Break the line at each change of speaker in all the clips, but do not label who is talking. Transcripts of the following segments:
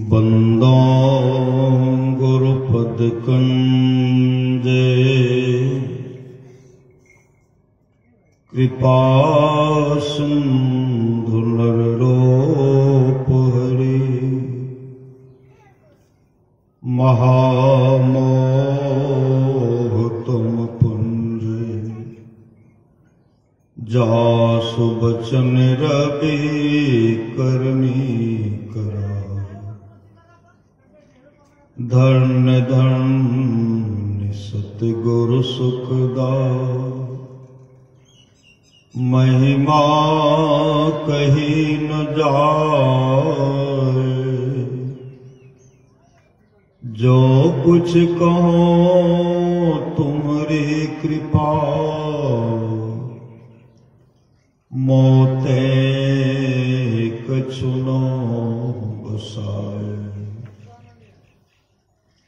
बंदो गुरुपद कंजे कृपा सिंधु नरलोप हरि महामोह तुम पुंज जासु बचन रवि करनी करा धन्य धन्य सतगुरु सुखदा महिमा कही न जाए जो कुछ कहो तुम्हारी कृपा मोते कछु न बसाए।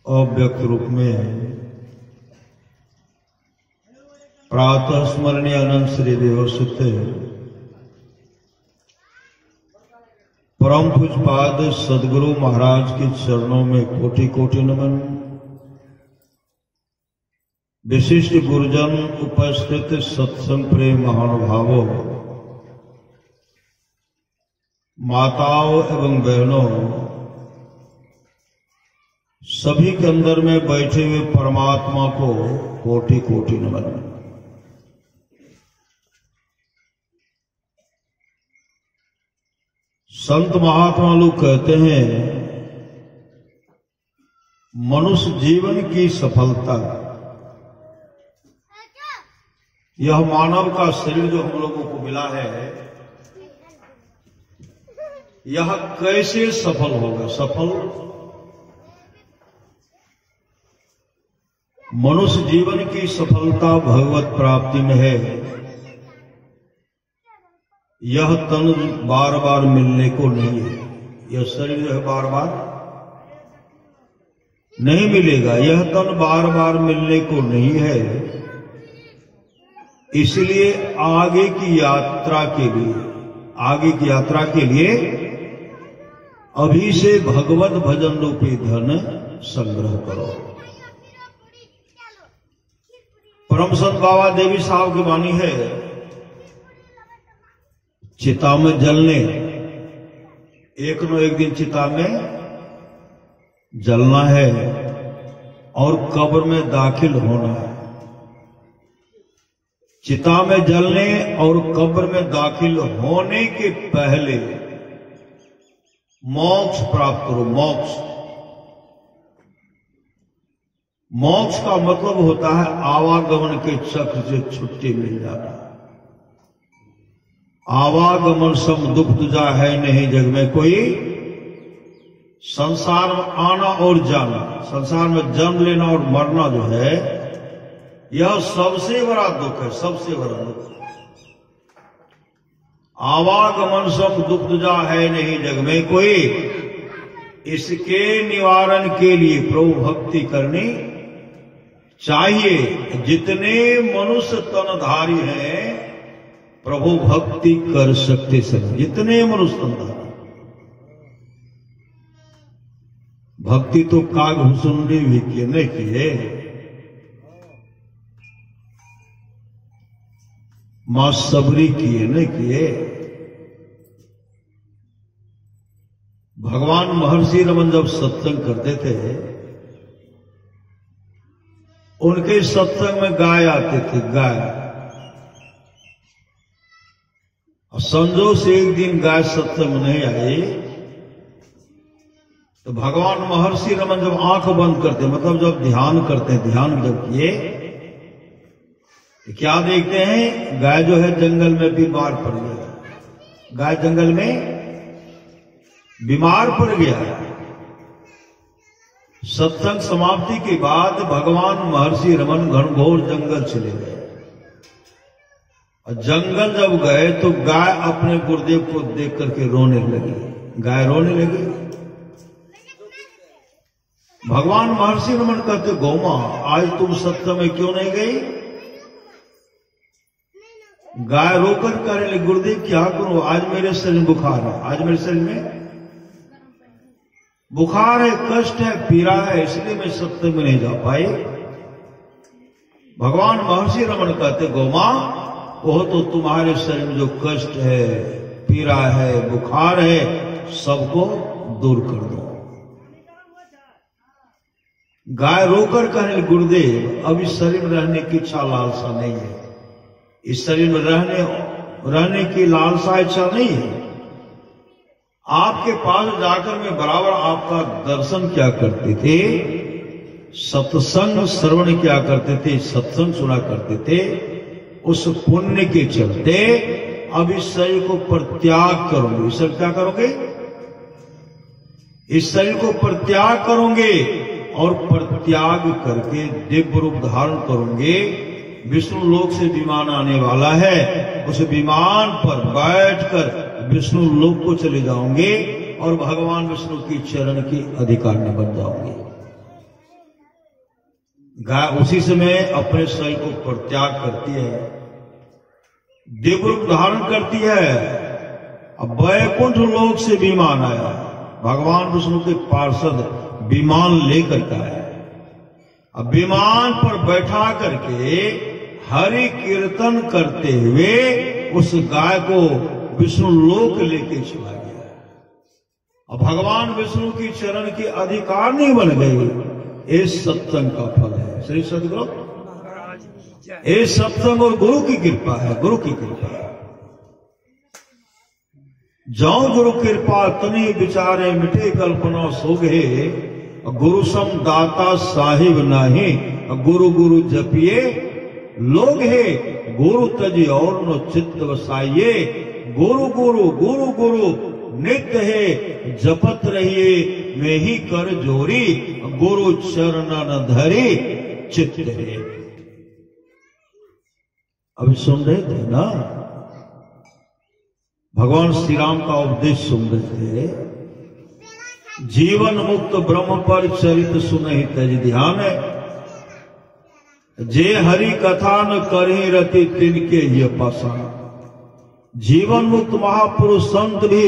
अव्यक्त रूप में प्रातः स्मरणीय अनंत श्री देवसित परम पूज्यपाद सदगुरु महाराज के चरणों में कोटि कोटि नमन। विशिष्ट गुरुजन उपस्थित सत्संग प्रेम महानुभावों, माताओं एवं बहनों, सभी के अंदर में बैठे हुए परमात्मा को कोटि कोटि नमन। संत महात्मा लोग कहते हैं मनुष्य जीवन की सफलता, यह मानव का शरीर जो हम लोगों को मिला है, यह कैसे सफल होगा। सफल मनुष्य जीवन की सफलता भगवत प्राप्ति में है। यह तन बार बार मिलने को नहीं है, यह शरीर जो है बार बार नहीं मिलेगा, यह तन बार बार मिलने को नहीं है। इसलिए आगे की यात्रा के लिए अभी से भगवत भजन रूपी धन संग्रह करो। परम संत बाबा देवी साहब की वाणी है, चिता में जलने, एक न एक दिन चिता में जलना है और कब्र में दाखिल होना है। चिता में जलने और कब्र में दाखिल होने के पहले मोक्ष प्राप्त करो। मोक्ष का मतलब होता है आवागमन के चक्र से छुट्टी मिल जाना। आवागमन सम दुख तुझा है नहीं जग में कोई, संसार में आना और जाना, संसार में जन्म लेना और मरना जो है, यह सबसे बड़ा दुख है, सबसे बड़ा दुख। आवागमन सम दुख तुझा है नहीं जग में कोई, इसके निवारण के लिए प्रभु भक्ति करनी चाहिए। जितने मनुष्य तनधारी हैं प्रभु भक्ति कर सकते सब, जितने मनुष्य तनधारी। भक्ति तो काग भुसुंडी भी किए नहीं किए, मां सबरी किए नहीं किए। भगवान महर्षि रमन जब सत्संग करते थे, उनके सत्संग में गाय आते थे, गाय। और संजोग से एक दिन गाय सत्संग में नहीं आई, तो भगवान महर्षि रमन जब आंख बंद करते, मतलब जब ध्यान करते, ध्यान जब किए, क्या देखते हैं, गाय जो है जंगल में बीमार पड़ गया। गाय जंगल में बीमार पड़ गया। सत्संग समाप्ति के बाद भगवान महर्षि रमन घनघोर जंगल चले गए। और जंगल जब गए तो गाय अपने गुरुदेव को देख करके रोने लगी। गाय रोने लगी। भगवान महर्षि रमन कहते, गौमा आज तुम सत्संग में क्यों नहीं गई? गाय रोकर कह रहे गुरुदेव क्या करूं, आज मेरे शरीर में बुखार है, आज मेरे शरीर में बुखार है, कष्ट है, पीड़ा है, इसलिए मैं सत्संग में नहीं जा पाई। भगवान महर्षि रमन कहते गौमा वो तो तुम्हारे शरीर में जो कष्ट है, पीड़ा है, बुखार है, सबको दूर कर दो। गाय रोकर कहने गुरुदेव अब इस शरीर में रहने की इच्छा लालसा नहीं है, इस शरीर में रहने की लालसा इच्छा नहीं है। आपके पास जाकर मैं बराबर आपका दर्शन क्या करते थे, सत्संग श्रवण क्या करते थे, सत्संग सुना करते थे। उस पुण्य के चलते अब इस शरीर को परित्याग करोगे। इस शरीर क्या करोगे, इस शरीर को परित्याग करोगे और परित्याग करके दिव्य रूप धारण करोगे। विष्णु लोक से विमान आने वाला है, उस विमान पर बैठकर विष्णु लोक को चले जाओगे और भगवान विष्णु की चरण की अधिकारी बन जाओगे। गाय उसी समय अपने शरीर को परित्याग करती है, दिव्य रूप धारण करती है। अब वैकुंठ लोक से विमान आया, भगवान विष्णु के पार्षद विमान लेकर के आया। अब विमान पर बैठा करके हरि कीर्तन करते हुए उस गाय को विष्णु लोक लेके चला गया। अब भगवान विष्णु की चरण की अधिकारिणी बन गई। ये सत्संग का फल है। श्री सद्गुरु ये सत्संग और गुरु की कृपा है, गुरु की कृपा है। जो गुरु कृपा तनी विचारे मिटे कल्पना सोगे, गुरु सम दाता साहिब नाही, गुरु गुरु जपिए लोग है, गुरु तजी और नो चित्त वसाइये। गुरु गुरु गुरु गुरु नित्य है, जपत रहिए मैं ही कर जोरी, गुरु चरण न धरी चित्त है। अभी सुन रहे थे ना, भगवान श्री राम का उपदेश सुन रहे थे। जीवन मुक्त ब्रह्म पर चरित सुनहि तज ध्यान है, जे हरि कथा न करहि रति तिनके ये पाषाण। जीवन मुक्त महापुरुष संत भी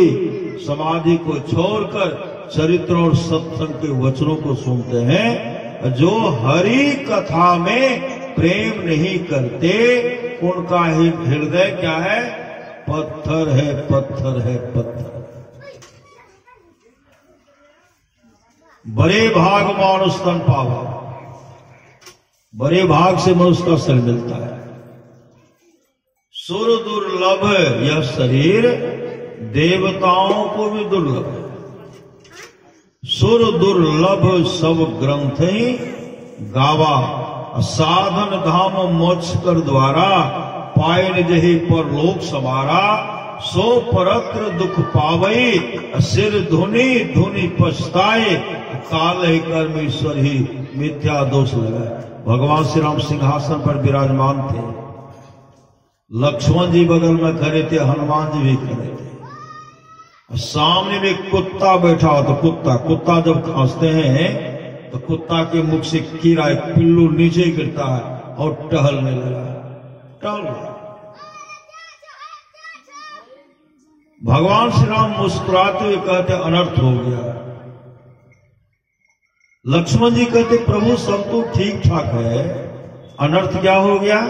समाधि को छोड़कर चरित्र और सत्संग के वचनों को सुनते हैं। जो हरि कथा में प्रेम नहीं करते उनका हृदय क्या है, पत्थर है, पत्थर है, पत्थर। बड़े भाग मानुष तन पावा, बड़े भाग से मनुष्य का शरीर मिलता है। सुर दुर्लभ यह शरीर, देवताओं को भी दुर्लभ है। सुर दुर्लभ सब ग्रंथ गावा, साधन धाम मोक्ष कर द्वारा, पायन जही पर लोक समारा। सो परत्र दुख पावई, सिर धुनि धुनि पछताए, काल ही कर्मेश्वर ही मिथ्या दोष लगाए। भगवान श्री राम सिंहासन पर विराजमान थे, लक्ष्मण जी बगल में खड़े थे, हनुमान जी भी खड़े थे। सामने में कुत्ता बैठा हो तो कुत्ता जब खांसते हैं तो कुत्ता के मुख से कीड़ा एक पिल्लू नीचे गिरता है और टहलने लगा, टहल रहा। भगवान श्री राम मुस्कुराते हुए कहते अनर्थ हो गया। लक्ष्मण जी कहते प्रभु सब तो ठीक ठाक है, अनर्थ क्या हो गया।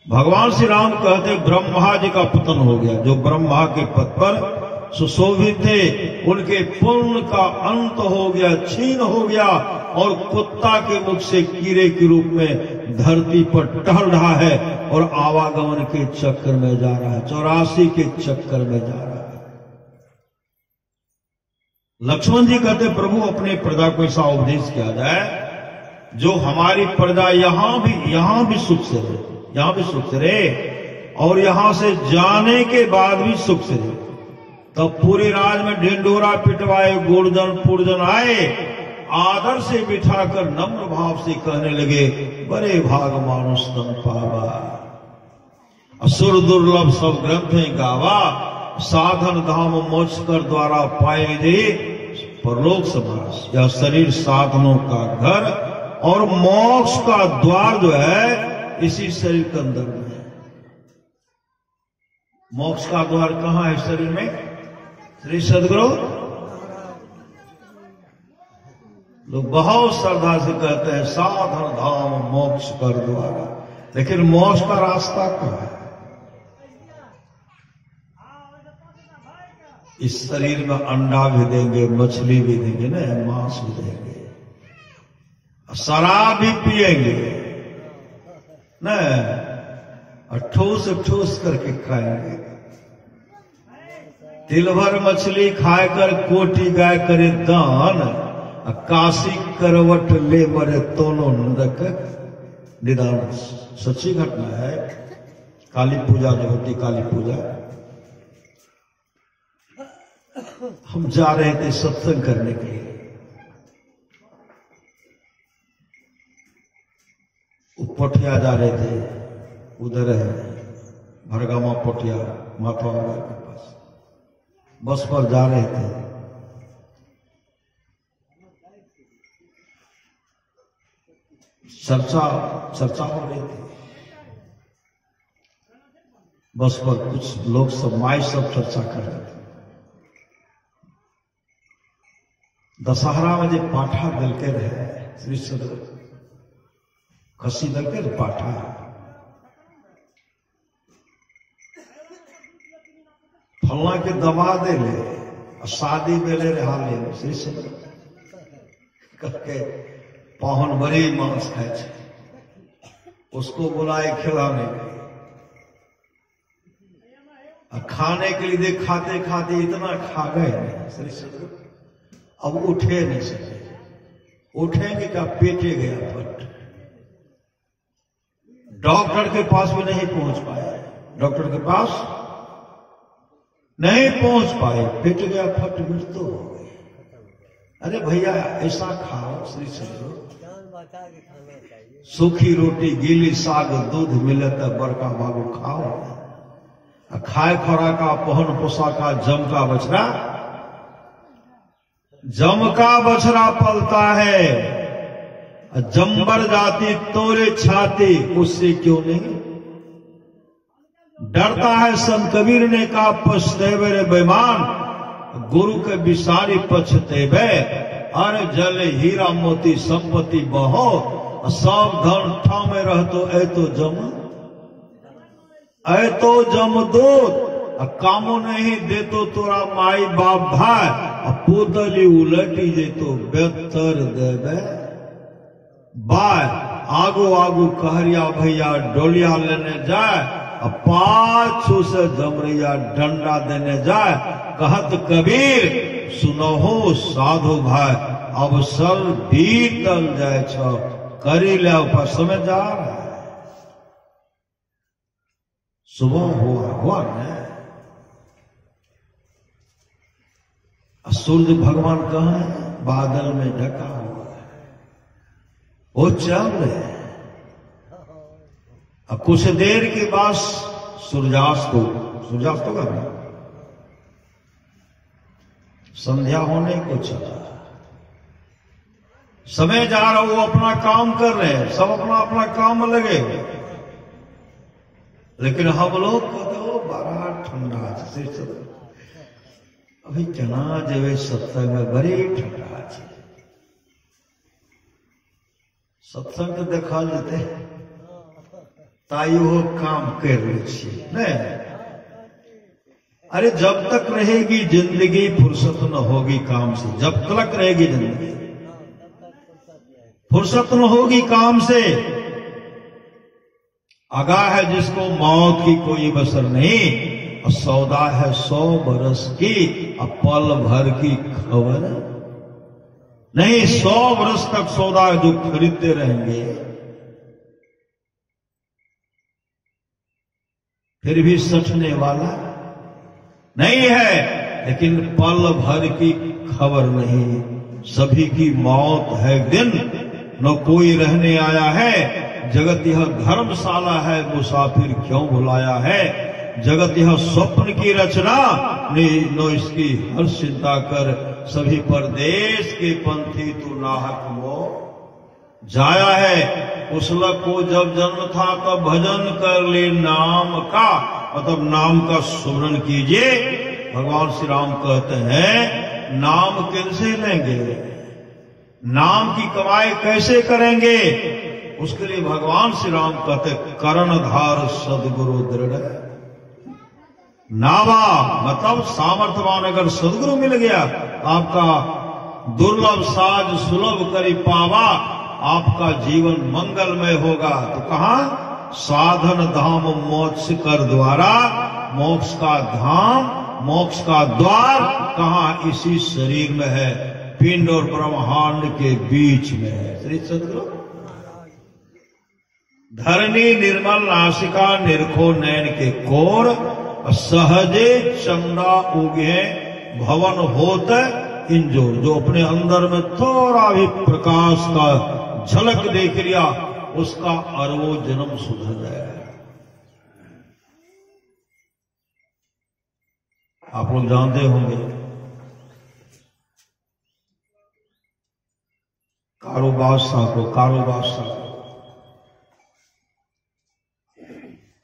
भगवान श्री राम कहते ब्रह्मा जी का पतन हो गया। जो ब्रह्मा के पद पर सुशोभित थे उनके पुण्य का अंत हो गया, छीन हो गया, और कुत्ता के मुख से कीड़े के रूप में धरती पर टहल रहा है और आवागमन के चक्कर में जा रहा है, 84 के चक्कर में जा रहा है। लक्ष्मण जी कहते प्रभु अपने प्रजा को ऐसा उपदेश किया जाए जो हमारी प्रजा यहां भी सुख से रहे, यहां भी सुख से रहे और यहां से जाने के बाद भी सुख से रहे। तब पूरे राज में ढिंडोरा पिटवाए, गुर्जन पुरजन आए, आदर से बिठाकर नम्र भाव से कहने लगे बड़े भाग मानुष तन पावा। असुर दुर्लभ सब ग्रंथ गावा, साधन धाम मोक्ष कर द्वारा पाए दे परलोक समास। यह शरीर साधनों का घर और मोक्ष का द्वार जो है इसी शरीर के अंदर में है। मोक्ष का द्वार कहाँ है शरीर में? श्री सद्गुरु लोग बहुत श्रद्धा से कहते हैं साधन धाम मोक्ष कर द्वारा, लेकिन मोक्ष का रास्ता कहाँ है? इस शरीर में अंडा भी देंगे, मछली भी देंगे ना, मांस भी देंगे, शराब भी पिएंगे न, और ठूस ठूस करके खाएंगे। तिल भर मछली खाकर कोटि गाय करे दान, काशी करवट ले मरे दोनों नरक निदान। सच्ची घटना है। काली पूजा जो होती, काली पूजा, हम जा रहे थे सत्संग करने के लिए। पोठिया जा रहे थे, उधर है भरगामा पोठिया माथा के पास, बस पर जा रहे थे। चर्चा हो रही थी बस पर, कुछ लोग सब माई सब चर्चा कर रहे थे। दशहरा में जो पाठा दल के रहे श्री सदगुरु खसी दल के पाठा, फलना के दबा दे ले, शादी बेले रहा ले श्री सदगुरु करके पाहुन बड़ी मांस खाए, उसको बुलाए खिलाने के, खाने के लिए खाते खाते इतना खा गए श्री सदगुरु, अब उठे नहीं सके। उठेंगे क्या, पेटे गया फट। डॉक्टर के पास भी नहीं पहुंच पाए, डॉक्टर के पास नहीं पहुंच पाए, पेट गया फट, मृत्यु हो गई। अरे भैया ऐसा खाओ श्री सदगुरु, सूखी रोटी गीली साग दूध मिले तो बड़का बाबू खाओ, खाए खोराका पहन पोशाका जम का बछड़ा, जम का बछड़ा पलता है, जम्बर जाति तोरे छाती, उससे क्यों नहीं डरता है। संत कबीर ने कहा पछतेवे रे बेईमान, गुरु के विसारी पछतेवे, अरे जल हीरा मोती संपत्ति बहो, सब धन ठाव में रहतो ऐ तो जम दूत, कामो नहीं देतो तोरा माई बाप भाई, पुतली उलटी जे तो बेहतर देवे बाय। आगो आगो कहरिया भैया डोलिया लेने जाए, पाछू से जमरिया डंडा देने जाए। कहत कबीर सुनहो साधु भाई, अवसर बीतल जाए छो, करी ले ऊपर समय जा रहा है। सुबह हुआ न, सूर्य भगवान कहाँ है? बादल में ढका हुआ है, वो चल रहे हैं। अब कुछ देर के बाद सूर्यास्त होगा ना, संध्या होने को चला, समय जा रहा, वो अपना काम कर रहे हैं, सब अपना अपना काम में लगे। लेकिन हम लोग कहते हो बड़ा ठंडा है, अभी केना जेबे सत्संग में, बड़ी ठंडा है। सत्संग तो देखा जेते ताइयो काम कर रही। अरे जब तक रहेगी जिंदगी फुर्सत न होगी काम से, जब तक रहेगी जिंदगी फुर्सत न होगी काम से। आगाह है जिसको मौत की कोई बसर नहीं, और सौदा है 100 बरस की, अब पल भर की खबर नहीं। 100 बरस तक सौदा जो खरीदते रहेंगे, फिर भी सठने वाला नहीं है। लेकिन पल भर की खबर नहीं, सभी की मौत है दिन, न कोई रहने आया है। जगत यह धर्मशाला है, मुसाफिर क्यों बुलाया है। जगत यह स्वप्न की रचना, नो इसकी हर चिंता कर। सभी परदेश के पंथी तू नाहक वो जाया है। कुशल को जब जन्म था तब भजन कर ले नाम का, मतलब नाम का सुमरन कीजिए। भगवान श्री राम कहते हैं नाम कैसे लेंगे, नाम की कमाई कैसे करेंगे? उसके लिए भगवान श्री राम कहते कर्णधार सदगुरु दृढ़ नावा, मतलब सामर्थ्यवान अगर सदगुरु मिल गया, आपका दुर्लभ साज सुलभ करी पावा, आपका जीवन मंगलमय होगा। तो कहा साधन धाम मोक्ष कर द्वारा, मोक्ष का धाम मोक्ष का द्वार कहां? इसी शरीर में है, पिंड और ब्रह्मांड के बीच में है। श्री सदगुरु धरनी निर्मल नासिका निरखो नयन के कोर, सहजे चंदा उगे भवन होत इंजोर। जो अपने अंदर में थोड़ा भी प्रकाश का झलक देख लिया, उसका अरबों जन्म सुधर जाए। आप लोग जानते होंगे कारो बादशाह को, कारो बादशाह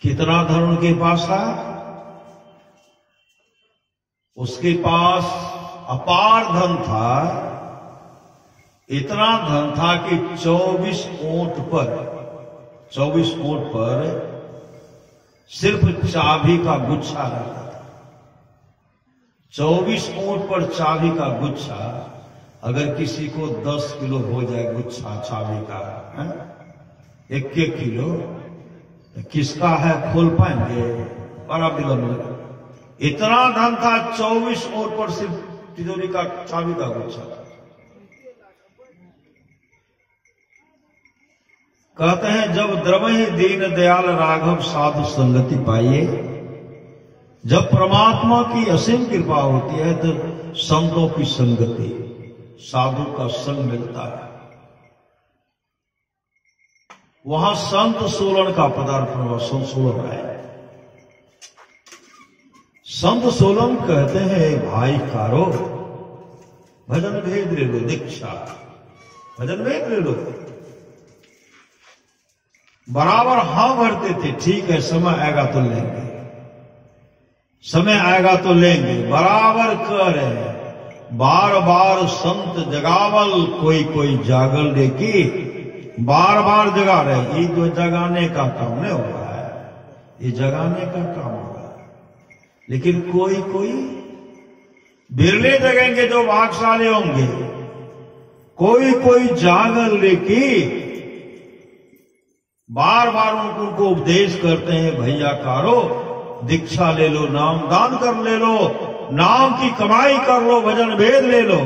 कितना धन उनके पास था? उसके पास अपार धन था। इतना धन था कि 24 ऊंट पर सिर्फ चाबी का गुच्छा रहता था। 24 ऊंट पर चाबी का गुच्छा। अगर किसी को 10 किलो हो जाए गुच्छा चाबी का, 1-1 किलो, तो किसका है खोल पाएंगे? बड़ा विलंब। इतना धन था, 24 ऊंट पर सिर्फ तिजोरी का चाबी का गुच्छा था। कहते हैं जब द्रवहि दीन दयाल राघव साधु संगति पाइए, जब परमात्मा की असीम कृपा होती है तो संतों की संगति, साधु का संग मिलता है। वहां संत सोलन का पदार्पण हुआ। संत सोलन आए। संत सोलन कहते हैं भाई कारो, भजन भेद ले लो, दीक्षा भजन भेद ले लो। बराबर हाँ भरते थे, ठीक है समय आएगा तो लेंगे, समय आएगा तो लेंगे, बराबर कह रहे हैं। बार बार संत जगावल, कोई कोई जागल देखी, बार बार जगा रहे। ये जो जगाने का काम नहीं हो रहा है, ये जगाने का काम हो रहा है। लेकिन कोई कोई बिरले जगेंगे जो भाग्यशाली होंगे। कोई कोई जागल लेकी बार बार उनको उपदेश करते हैं, भैया कारो दीक्षा ले लो, नाम दान कर ले लो, नाम की कमाई कर लो, भजन भेद ले लो।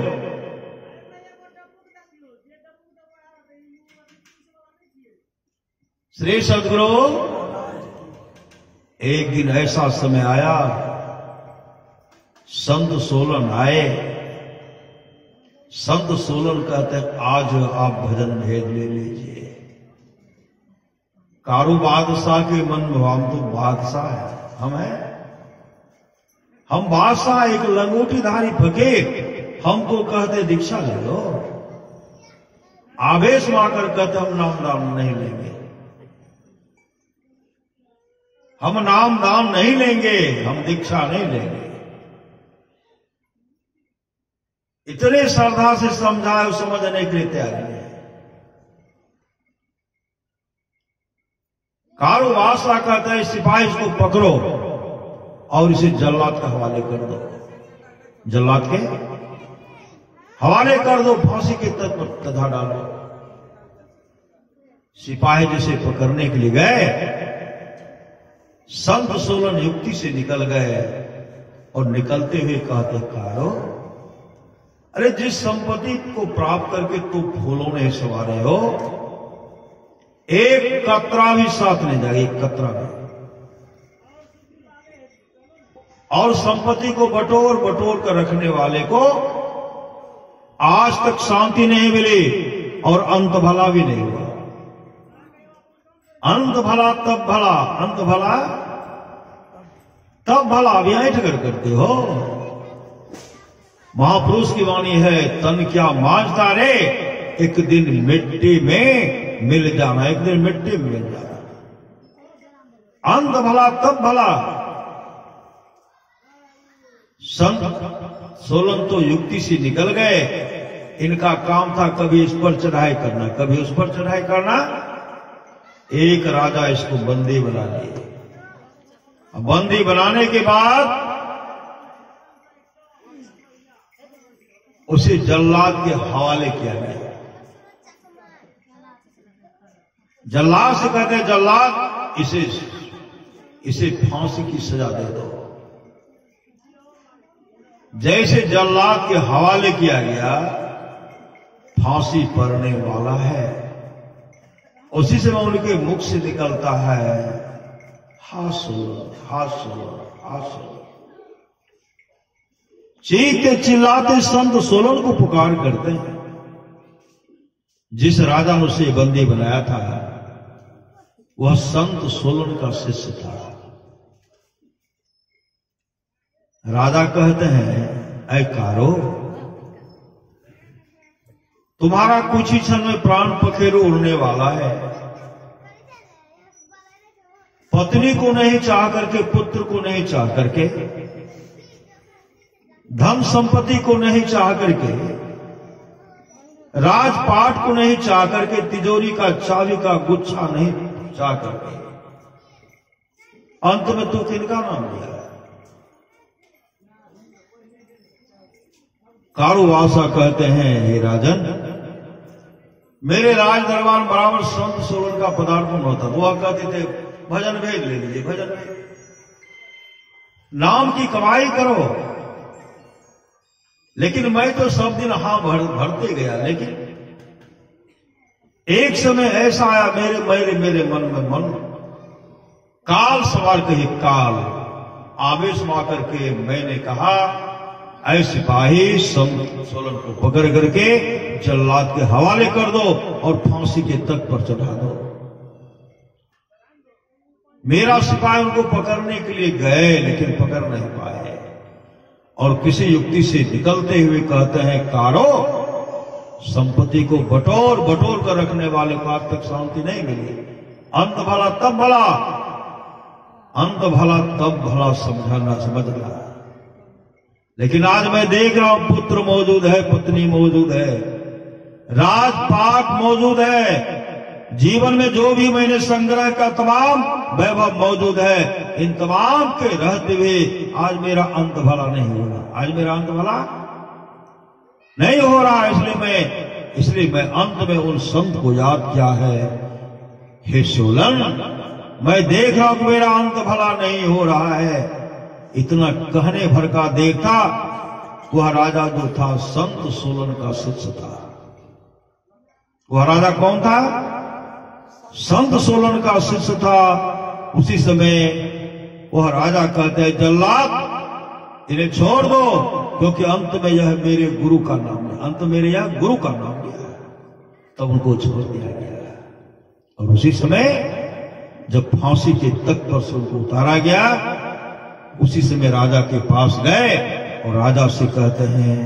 श्री सदगुरु एक दिन ऐसा समय आया, संत सोलन आए। संत सोलन कहते आज आप भजन भेद ले लीजिए। कारू बादशाह के मन में, हम तो बादशाह है, हम बादशाह, एक लंगोटीधारी फकीर, हमको कहते दीक्षा ले लो। आवेश में आकर कहते हम नाम दान नहीं लेंगे, हम नाम दान नहीं लेंगे, हम दीक्षा नहीं लेंगे। इतने श्रद्धा से समझाए, समझने के लिए तैयार है। कारू बादशाह कहता है सिपाही इसको पकड़ो और इसे जल्लाद के हवाले कर दो, जल्लाद के हवाले कर दो, फांसी के तट पर तथा डालो। सिपाही जिसे पकड़ने के लिए गए, संत सोलन युक्ति से निकल गए और निकलते हुए कहते कारो, अरे जिस संपत्ति को प्राप्त करके तुम फूलों में सवारे हो, एक कतरा भी साथ नहीं जाएगा, एक कतरा भी। और संपत्ति को बटोर बटोर कर रखने वाले को आज तक शांति नहीं मिली और अंत भला भी नहीं हुआ। अंत भला तब भला, अंत भला तब भला। अभी ऐठ कर करते हो। महापुरुष की वाणी है, तन क्या मांझता रे, एक दिन मिट्टी में मिल जाना, एक दिन मिट्टी में मिल जाना। अंत भला तब भला, संत सोलन तो युक्ति से निकल गए। इनका काम था कभी इस पर चढ़ाई करना, कभी उस पर चढ़ाई करना। एक राजा इसको बंदी बना लिए। बंदी बनाने के बाद उसे जल्लाद के हवाले किया गया। जल्लाद से कहते हैं, जल्लाद इसे फांसी की सजा दे दो। जैसे जल्लाद के हवाले किया गया, फांसी पड़ने वाला है, उसी समय उनके मुख से निकलता है, हासो हासो हासो। चीखते चिल्लाते संत सोलन को पुकार करते हैं। जिस राजा ने उसे बंदी बनाया था वह संत सोलन का शिष्य था। राजा कहते हैं, ऐ कारो, तुम्हारा कुछ ही क्षण में प्राण पखेरु उड़ने वाला है। पत्नी को नहीं चाह करके, पुत्र को नहीं चाह करके, धन संपत्ति को नहीं चाह करके, राजपाट को नहीं चाह करके, तिजोरी का चाबी का गुच्छा नहीं चाह करके, अंत में तू किनका नाम लिया? कारुवासा कहते हैं, हे राजन, मेरे राज दरबार बराबर संत सोलन का पदार्पण होता। वो कहते थे, भजन भेद ले लीजिए, भजन भेद, नाम की कमाई करो। लेकिन मैं तो सब दिन भरते गया। लेकिन एक समय ऐसा आया मेरे मन में मन काल सवार कही काल आवेश में आकर के मैंने कहा, ऐ सिपाही संत सोलन को पकड़ करके जल्लाद के हवाले कर दो और फांसी के तख्त पर चढ़ा दो। मेरा सिपाही उनको पकड़ने के लिए गए, लेकिन पकड़ नहीं पाए और किसी युक्ति से निकलते हुए कहते हैं, कारो, संपत्ति को बटोर बटोर कर रखने वाले को आज तक शांति नहीं मिली। अंत भला तब भला, अंत भला तब भला, समझाना समझ रहा। लेकिन आज मैं देख रहा हूं, पुत्र मौजूद है, पत्नी मौजूद है, राजपाट मौजूद है, जीवन में जो भी मैंने संग्रह का तमाम वैभव मौजूद है, इन तमाम के रहते हुए आज मेरा अंत भला नहीं हो रहा। आज मेरा अंत भला नहीं हो रहा। इसलिए मैं अंत में उन संत को याद किया है, हे सोलन, मैं देख रहा हूं कि मेरा अंत भला नहीं हो रहा है। इतना कहने भर का देखा, वह राजा जो था संत सोलन का शिष्य था। वह राजा कौन था? संत सोलन का शिष्य था। उसी समय वह राजा कहते हैं, जल्लाद, इन्हें छोड़ दो, क्योंकि अंत में यह मेरे गुरु का नाम है, अंत मेरे यह गुरु का नाम लिया है। तब उनको छोड़ दिया गया। और उसी समय जब फांसी के तख्त पर से उनको उतारा गया, उसी समय राजा के पास गए और राजा से कहते हैं,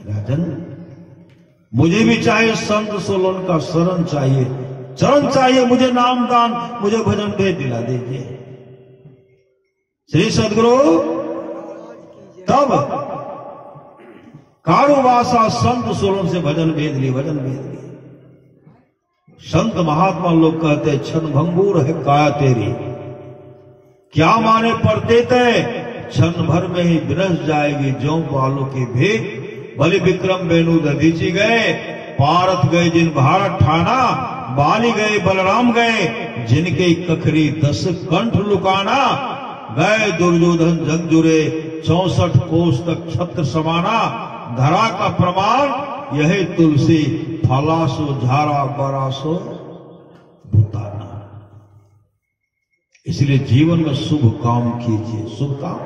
राजन, मुझे भी चाहिए संत सोलन का शरण चाहिए, चरण चाहिए, मुझे नाम दान, मुझे भजन भेद दिला दीजिए। श्री सदगुरु तब कारुवासा संत सोलन से भजन भेद लिए, भजन भेद लिए। संत महात्मा लोग कहते, क्षण भंगुर है काया तेरी, क्या माने पड़ते थे, क्षण भर में ही विनश जाएगी ज्यों बालों की भेद। बलि विक्रम बेनु दधीची गए, पारत गए जिन भारत ठाना, बाली गए बलराम गए, जिनके कखरी 10 कंठ लुकाना। गए दुर्योधन जग जुरे, 64 कोस तक छत्र समाना। धरा का प्रमाण यही तुलसी, फलासो झारा बरासो भूताना। इसलिए जीवन में शुभ काम कीजिए, शुभ काम।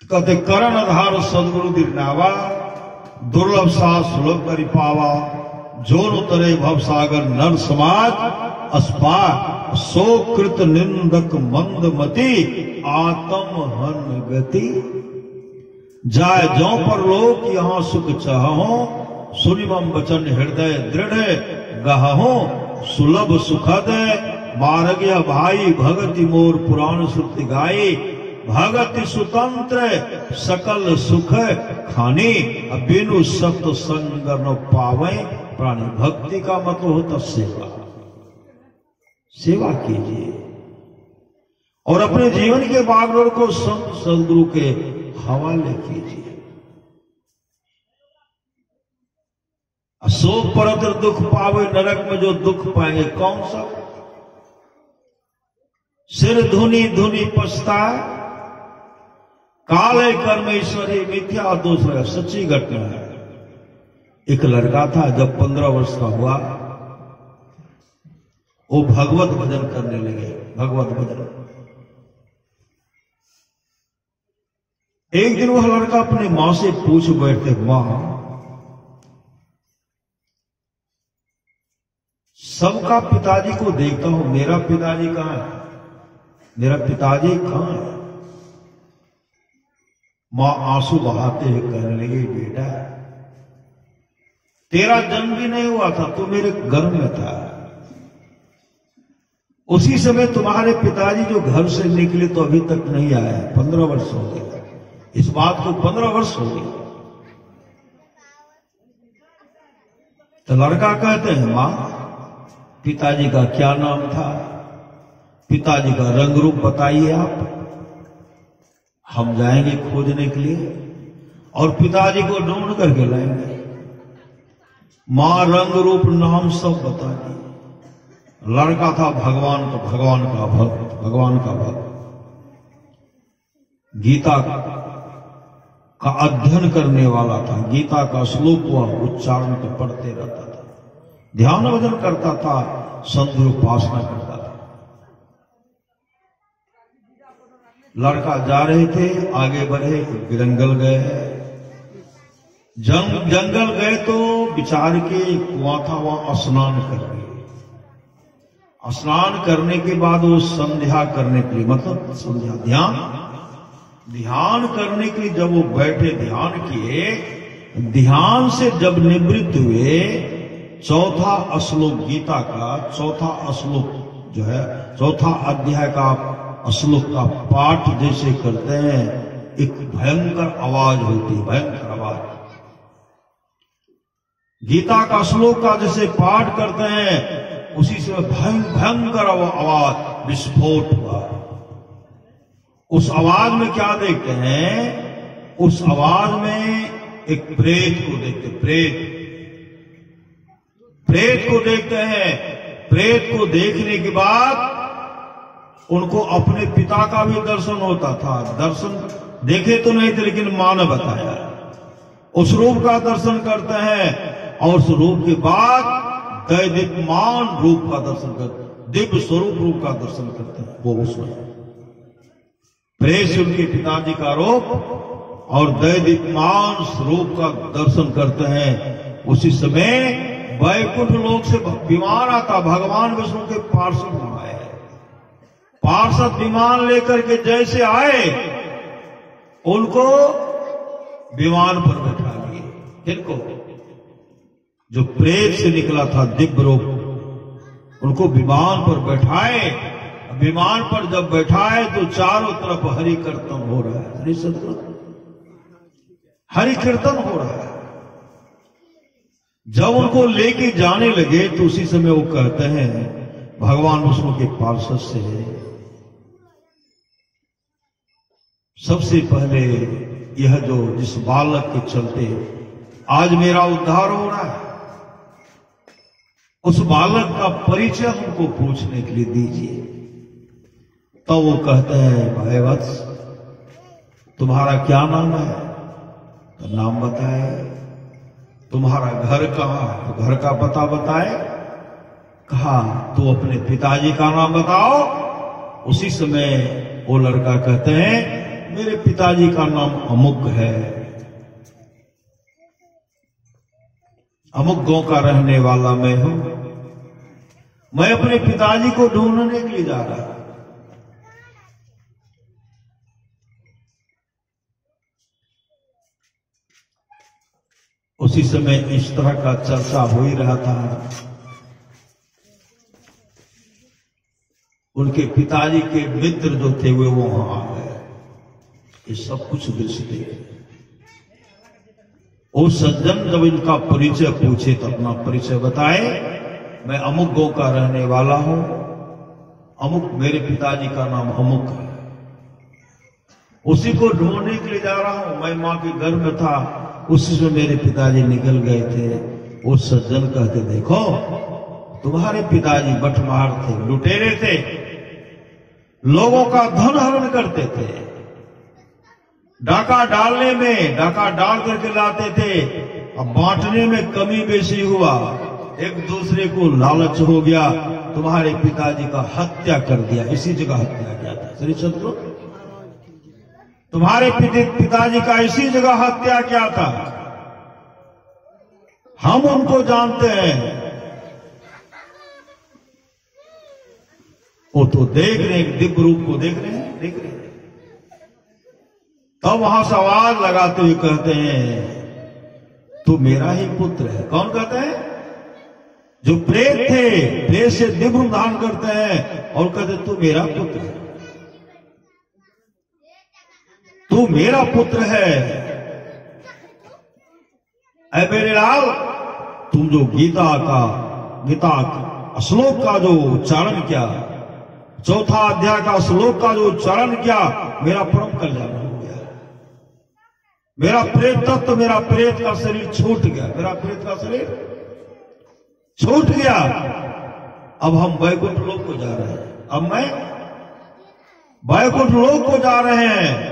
कहते करण आधार सदगुरु दिरनावा, दुर्लभ सा सुलभ करि पावा। जोन उतरे भव सागर नर समाज, अस्पा सो कृत निंदक मंद मति। आत्म हन गति जाय जो पर लोक यहाँ सुख चाहो। सुनिमम वचन हृदय दृढ़ गहो, सुलभ सुखद मार्ग भाई। भगति मोर पुराण श्रुति गाई, भगति स्वतंत्र सकल सुख खाने, बिनु सत्संग न पावे प्राणी। भक्ति का मतलब होता सेवा, सेवा कीजिए और अपने जीवन के बागडोर को संत सदगुरु के हवाले कीजिए। अशोक परत्र दुख पावे, नरक में जो दुख पाएंगे कौन सा? सिर धुनी धुनी पछताए, काले कर्मेश्वरी मिथ्या दोष है। सच्ची घटना है। एक लड़का था, जब 15 वर्ष का हुआ वो भगवत भजन करने लगे। भगवत भजन एक दिन वह लड़का अपने मां से पूछ बैठते, मां सबका पिताजी को देखता हूं, मेरा पिताजी कहां है? मेरा पिताजी कहां है? मां आंसू बहाते हुए कहने लगी, बेटा तेरा जन्म भी नहीं हुआ था, तू मेरे गर्भ में था। उसी समय तुम्हारे पिताजी जो घर से निकले तो अभी तक नहीं आया, 15 वर्ष हो गए। इस बात को 15 वर्ष हो गए। तो लड़का कहते हैं, मां पिताजी का क्या नाम था? पिताजी का रंग रूप बताइए आप, हम जाएंगे खोजने के लिए और पिताजी को ढूंढ करके लाएंगे। मां रंग रूप नाम सब बता दी। लड़का था भगवान का भक्त, भगवान का भक्त। गीता का अध्ययन करने वाला था, गीता का श्लोक हुआ उच्चारण तो पढ़ते रहता था, ध्यान भजन करता था, संत उपासना करता था। लड़का जा रहे थे, आगे बढ़े, जंगल गए। जंगल गए तो विचार के कुआं था, वहां स्नान कर लिए। स्नान करने के बाद वो संध्या करने के लिए, मतलब संध्या ध्यान करने के लिए जब वो बैठे, ध्यान किए, ध्यान से जब निवृत्त हुए, चौथा श्लोक गीता का चौथा श्लोक जो है, चौथा अध्याय का श्लोक का पाठ जैसे करते हैं, एक भयंकर आवाज होती है, भयंकर आवाज। गीता का श्लोक का जैसे पाठ करते हैं, उसी से भयंकर आवाज, विस्फोट हुआ। उस आवाज में क्या देखते हैं? उस आवाज में एक प्रेत को देखते, प्रेत को देखते हैं। प्रेत को देखने के बाद उनको अपने पिता का भी दर्शन होता था। दर्शन देखे तो नहीं थे, लेकिन मां ने बताया। उस रूप का दर्शन करते हैं और उस रूप के बाद दैदीप्यमान रूप का दर्शन करते, दिव्य स्वरूप रूप का दर्शन करते हैं। वो उसमें प्रेत से उनके पिताजी का रूप और दैदीप्यमान स्वरूप का दर्शन करते हैं। उसी समय वैकुंठ लोक से विमान आता, भगवान विष्णु के पार्षद आए। पार्षद विमान लेकर के जैसे आए, उनको विमान पर बैठा लिए। किनको? जो प्रेत से निकला था दिव्य रूप, उनको विमान पर बैठाए। विमान पर जब बैठाए तो चारों तरफ हरि कीर्तन हो रहा है। हरि कीर्तन हो रहा है। जब उनको लेके जाने लगे तो उसी समय वो कहते हैं, भगवान विष्णु के पार्षद से, सबसे पहले यह जो जिस बालक के चलते आज मेरा उद्धार हो रहा है, उस बालक का परिचय हमको पूछने के लिए दीजिए। तो वो कहते हैं, भाई वत्स तुम्हारा क्या नाम है? तो नाम बताए। तुम्हारा घर कहाँ है? तो घर का पता बताए। कहा तो अपने पिताजी का नाम बताओ। उसी समय वो लड़का कहते हैं, मेरे पिताजी का नाम अमुक है, अमुक गांव का रहने वाला मैं हूं, मैं अपने पिताजी को ढूंढने के लिए जा रहा हूं। उसी समय इस तरह का चर्चा हो ही रहा था। उनके पिताजी के मित्र जो थे वो वहां आ गए। ये सब कुछ दृश्य देखे। वो सज्जन जब इनका परिचय पूछे तो अपना परिचय बताए, मैं अमुक गांव का रहने वाला हूं, अमुक मेरे पिताजी का नाम अमुक है, उसी को ढूंढने के लिए जा रहा हूं, मैं मां के घर में था, उसी से मेरे पिताजी निकल गए थे। वो सज्जन कहते, देखो तुम्हारे पिताजी बटमार थे, लुटेरे थे, लोगों का धन हरण करते थे, डाका डालने में डाका डाल करके लाते थे, अब बांटने में कमी बेशी हुआ, एक दूसरे को लालच हो गया, तुम्हारे पिताजी का हत्या कर दिया, इसी जगह हत्या किया था। श्री सदगुरु, तुम्हारे पिताजी का इसी जगह हत्या किया था, हम उनको जानते हैं। वो तो देख रहे हैं, दिव्य रूप को देख रहे हैं, देख रहे हैं। तब वहां से आवाज लगाते हुए कहते हैं, तू मेरा ही पुत्र है। कौन कहते हैं? जो प्रेत थे, प्रेत से दिव्य रूप धारण करते हैं और कहते तू मेरा पुत्र है, तू मेरा पुत्र है। ऐ मेरे लाल, तुम जो गीता श्लोक का जो उच्चारण किया, चौथा अध्याय का श्लोक का जो उच्चारण किया, मेरा परम कल्याण हो गया। मेरा प्रेत तत्व, मेरा प्रेत का शरीर छूट गया, मेरा प्रेत का शरीर छूट गया। अब हम वैकुंठ लोक को जा रहे हैं, अब मैं वैकुंठ लोक को जा रहे हैं।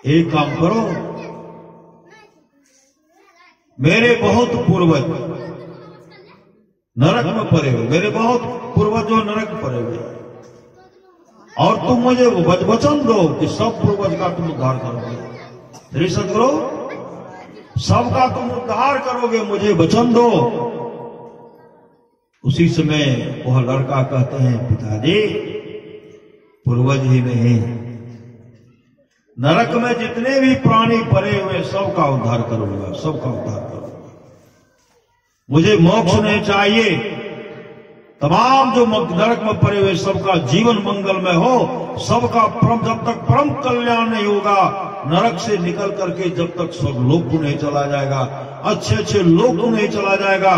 एक काम करो, मेरे बहुत पूर्वज नरक में पड़े हुए, मेरे बहुत पूर्वज जो नरक में पड़े हुए, और तुम मुझे वचन दो कि सब पूर्वज का तुम उद्धार करोगे। श्री सदगुरु, सबका तुम उद्धार करोगे, मुझे वचन दो। उसी समय वह लड़का कहते हैं, पिताजी पूर्वज ही नहीं, नरक में जितने भी प्राणी पड़े हुए सबका उद्धार करूंगा, सबका उद्धार करूंगा। मुझे मोक्ष नहीं चाहिए, तमाम जो नरक में पड़े हुए सबका जीवन मंगलमय हो, सबका परम, जब तक परम कल्याण नहीं होगा, नरक से निकल करके जब तक सब लोक को नहीं चला जाएगा, अच्छे अच्छे लोक को नहीं चला जाएगा,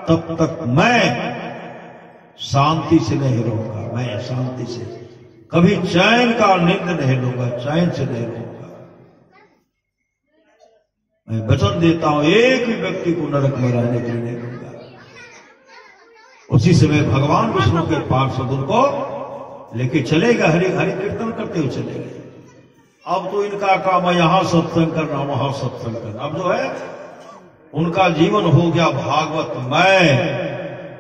तब तक मैं शांति से नहीं रहूंगा। मैं शांति से कभी चैन का नींद नहीं लूंगा, चैन से नहीं लूंगा। मैं वचन देता हूं, एक भी व्यक्ति को नरक में रहने के लिए नहीं दूंगा। उसी समय भगवान विष्णु के पार्षद उनको लेके चले गए, हरि हरि कीर्तन करते हुए चले गए। अब तो इनका काम है यहां सत्संग करना, वहां सत्संग करना। अब जो है उनका जीवन हो गया भागवतमय,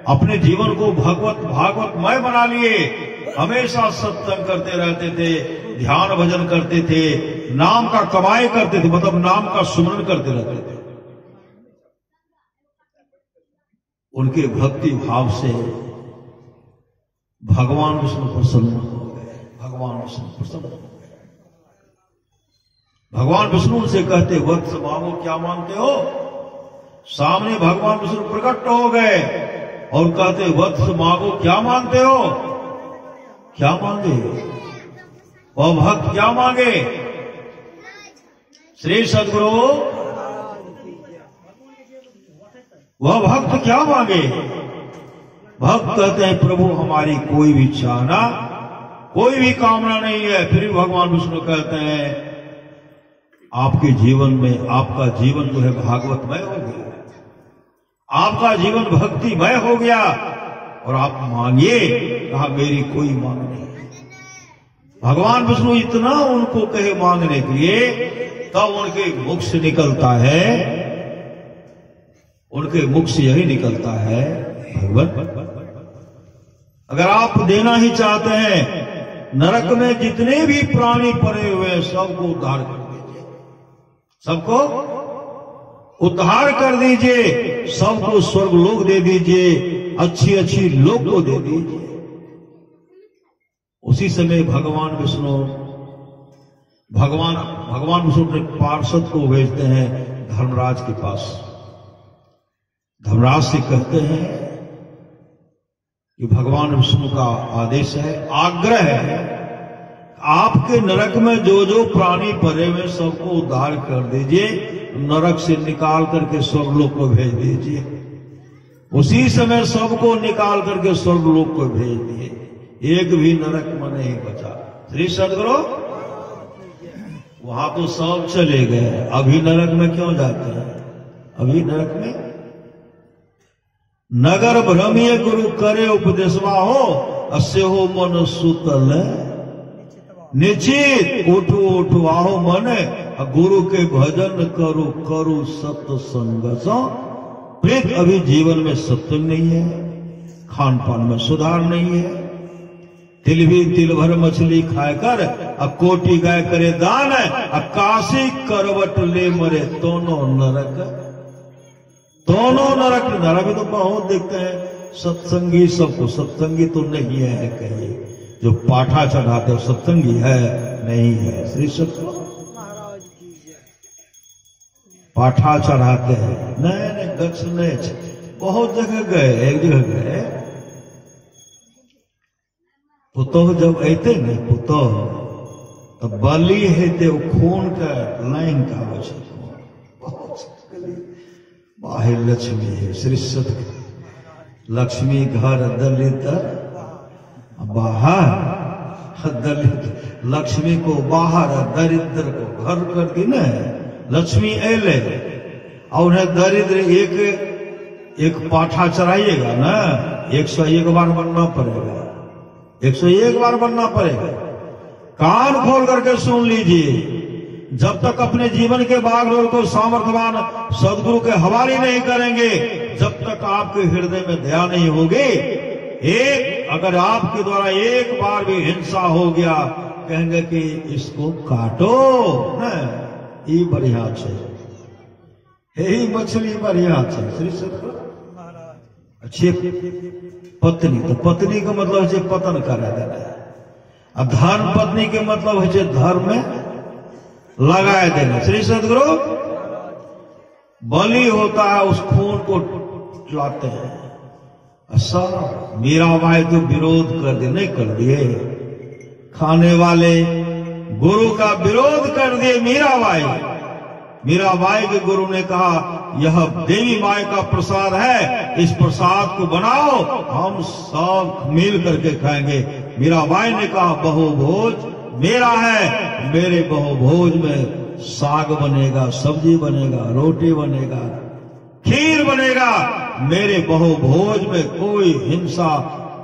अपने जीवन को भागवतमय बना लिए। हमेशा सत्संग करते रहते थे, ध्यान भजन करते थे, नाम का कमाई करते थे, मतलब नाम का सुमरण करते रहते थे। उनके भक्ति भाव से भगवान विष्णु प्रसन्न हो गए, भगवान विष्णु प्रसन्न हो गए। भगवान विष्णु उनसे कहते, वत्स मांगो क्या मांगते हो? सामने भगवान विष्णु प्रकट हो गए और कहते, वत्स मांगो क्या मांगते हो? क्या मांगे? वह भक्त क्या मांगे? श्री सदगुरु, वह भक्त क्या मांगे? भक्त कहते हैं, प्रभु हमारी कोई भी चाहना, कोई भी कामना नहीं है। फिर भी भगवान विष्णु कहते हैं, आपके जीवन में, आपका जीवन जो है भागवतमय हो गया, आपका जीवन भक्तिमय हो गया, और आप मांगिए। कहा, मेरी कोई मांग नहीं। भगवान विष्णु इतना उनको कहे मांगने के लिए, तब उनके मुख से निकलता है, उनके मुख से यही निकलता है, भगवान अगर आप देना ही चाहते हैं, नरक में जितने भी प्राणी पड़े हुए हैं सबको उद्धार कर दीजिए, सबको उद्धार कर दीजिए, सबको स्वर्ग लोक दे दीजिए, अच्छी अच्छी लोक को दे दीजिए। उसी समय भगवान विष्णु अपने पार्षद को भेजते हैं धर्मराज के पास। धर्मराज से कहते हैं कि भगवान विष्णु का आदेश है, आग्रह है, आपके नरक में जो जो प्राणी पड़े हुए सबको उद्धार कर दीजिए, नरक से निकाल करके स्वर्गलोक को भेज दीजिए। उसी समय सबको निकाल करके स्वर्गलोक को भेज दिए, एक भी नरक में नहीं बचा। श्री सद्गुरु, वहां तो सब चले गए, अभी नरक में क्यों जाते हैं? अभी नरक में नगर भ्रमीय गुरु करे उपदेशवा हो, अस्य हो मन सुतल निश्चित। उठो उठो आओ मन, गुरु के भजन करो करो सत्संग। प्रीत, अभी जीवन में सत्संग नहीं है, खान पान में सुधार नहीं है, तिल भी तिल भर मछली खाकर कोटि गाय करे दान, काशी करवट ले मरे दोनों नरक। दोनों नरक, नरक भी तो बहुत देखते हैं। सत्संगी सबको सत्संगी तो नहीं है कहिए, जो पाठा चढ़ाते हो सत्संगी है नहीं है। श्री सत्संग पाठा चढ़ाते हैं, नहीं गच्छ नहीं। बहुत जगह गए, एक जगह गए, पुतोह जब ऐते नहीं पुतोह, तो बलि हेते खून का लाइन का आवश्यक बहुत बाहे लक्ष्मी है। श्री सत्य लक्ष्मी घर दलित बाहर, दलित लक्ष्मी को बाहर, दरिद्र को घर कर दी न। लक्ष्मी एले और उन्हें दरिद्र एक पाठा चढ़ाइएगा ना, 101 बार बनना पड़ेगा, 101 बार बनना पड़ेगा। कान खोल करके सुन लीजिए, जब तक अपने जीवन के बागडोर को सामर्थ्यवान सदगुरु के हवाले नहीं करेंगे, जब तक आपके हृदय में दया नहीं होगी। अगर आपके द्वारा एक बार भी हिंसा हो गया, कहेंगे कि इसको काटो न, ये बढ़िया है, यही मछली बढ़िया है। श्री सत्य अच्छी पत्नी, तो पत्नी का मतलब है पतन करा देना है। अब धर्म पत्नी के मतलब है धर्म में लगाए देना। श्री सद्गुरु, बलि होता है, उस खून को लाते हैं। ऐसा मीराबाई तो विरोध कर दिए, नहीं कर दिए, खाने वाले गुरु का विरोध कर दिए मीराबाई। मीराबाई के गुरु ने कहा यह देवी माई का प्रसाद है, इस प्रसाद को बनाओ, हम सब मिल करके खाएंगे। मीराबाई ने कहा बहुभोज मेरा है, मेरे बहुभोज में साग बनेगा, सब्जी बनेगा, रोटी बनेगा, खीर बनेगा। मेरे बहुभोज में कोई हिंसा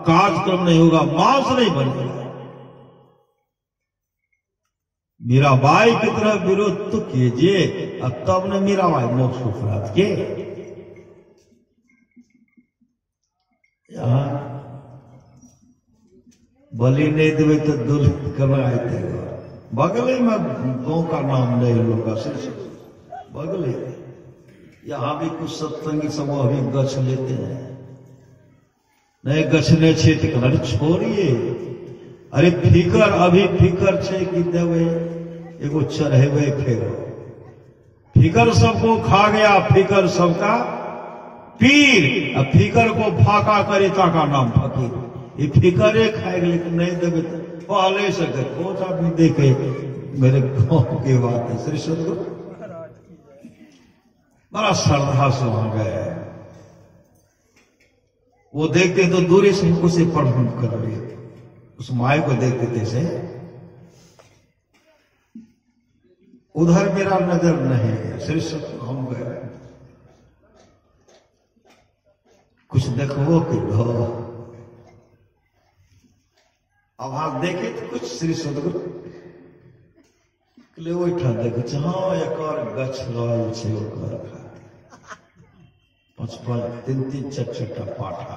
कार्यक्रम नहीं होगा, मांस नहीं बनेगा। मीराबाई की तरह विरोध तो कीजिए। अब तब ने मीराबाई मोक्ष को प्राप्त किए। यहां बलि नहीं देवे तो दुर्हित करना आते, बगले में गांव का नाम नहीं लोग बगले। यहां भी कुछ सत्संगी समूह अभी गछ लेते हैं, नहीं गछने छे तो छोड़िए। अरे फिकर, अभी फिकर छे कि देवे एगो चढ़ेवे फेरो। फिकर सबको खा गया, फिकर सबका पीर। अब फिकर को फाका करे ताका नाम फकीर। ये फिकरे खाएगा, लेकिन नहीं देवे तो पहले से कोच आदमी देखे मेरे गांव की बात है। श्री सद्गुरु बड़ा श्रद्धा से वहां गए, वो देखते तो दूरी से उसे प्रणाम कर रही, उस माए को देखते थे से उधर मेरा नजर नहीं है। श्री सत्य हम गए, कुछ देखो कि अब आप देखे तो कुछ श्री सद्गुरु ओठा देखे हाँ एक गछ रहल छै, ओकर 5-5, 3-3, 4-4 पाठा।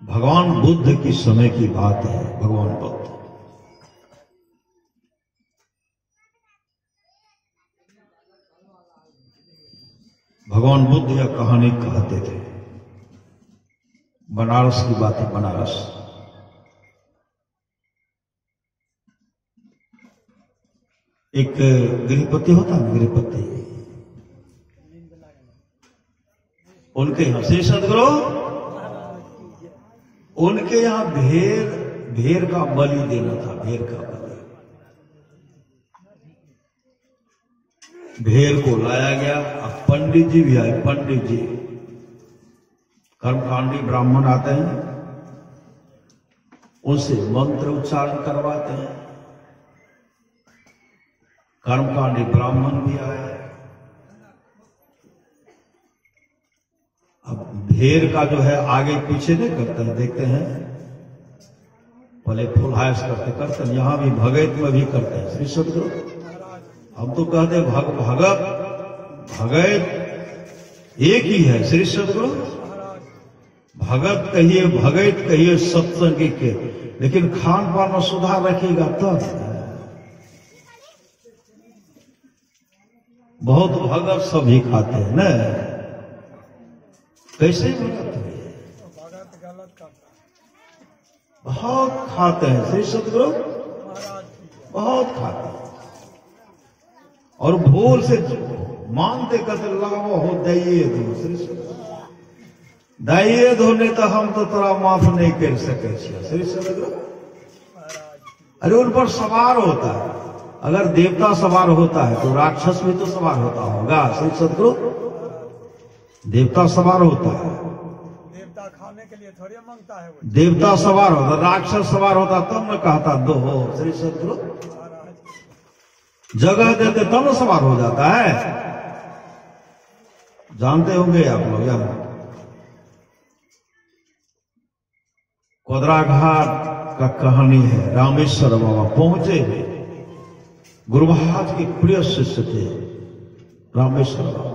भगवान बुद्ध की समय की बात है। भगवान बुद्ध यह कहानी कहते थे। बनारस की बात है, बनारस एक गृहपति होता है, गृहपति, उनके यहां श्री सद्गुरु उनके यहां भेड़ का बलि देना था, भेड़ का बलि। भेड़ को लाया गया। अब पंडित जी भी आए, पंडित जी कर्मकांडी ब्राह्मण आते हैं, उनसे मंत्र उच्चारण करवाते हैं। कर्मकांडी ब्राह्मण भी आए। अब भेड़ का जो है आगे पीछे नहीं करते हैं, देखते हैं पहले फुलहास करते हैं। यहां भी भगत में भी करते हैं। श्री सदगुरु हम तो कहते भगत एक ही है। श्री सदगुरु भगत कहिए, भगत कहिए, सत्संगी के, लेकिन खान पान में सुधार रखिएगा तब। बहुत भगत सभी खाते हैं न, कैसे भगत है? बहुत खाते हैं। श्री सदगुरु बहुत खाते हैं और भूल से मानते कहते लाओ हो दैये दो। श्री सदगुरु दैये दो, नहीं तो हम तो तोरा माफ नहीं कर सके। श्री सदगुरु अरे उन पर सवार होता है। अगर देवता सवार होता है तो राक्षस भी तो सवार होता होगा। श्री सदगुरु देवता सवार होता है,
देवता खाने के लिए थोड़ी मांगता है।
देवता सवार होता, राक्षस सवार होता तब न कहता दो हो। श्री सदगुरु जगह देते तब न सवार हो जाता है। जानते होंगे आप लोग, यहां कोदरा घाट का कहानी है। रामेश्वर बाबा पहुंचे, गुरु महाराज के प्रिय शिष्य थे रामेश्वर बाबा।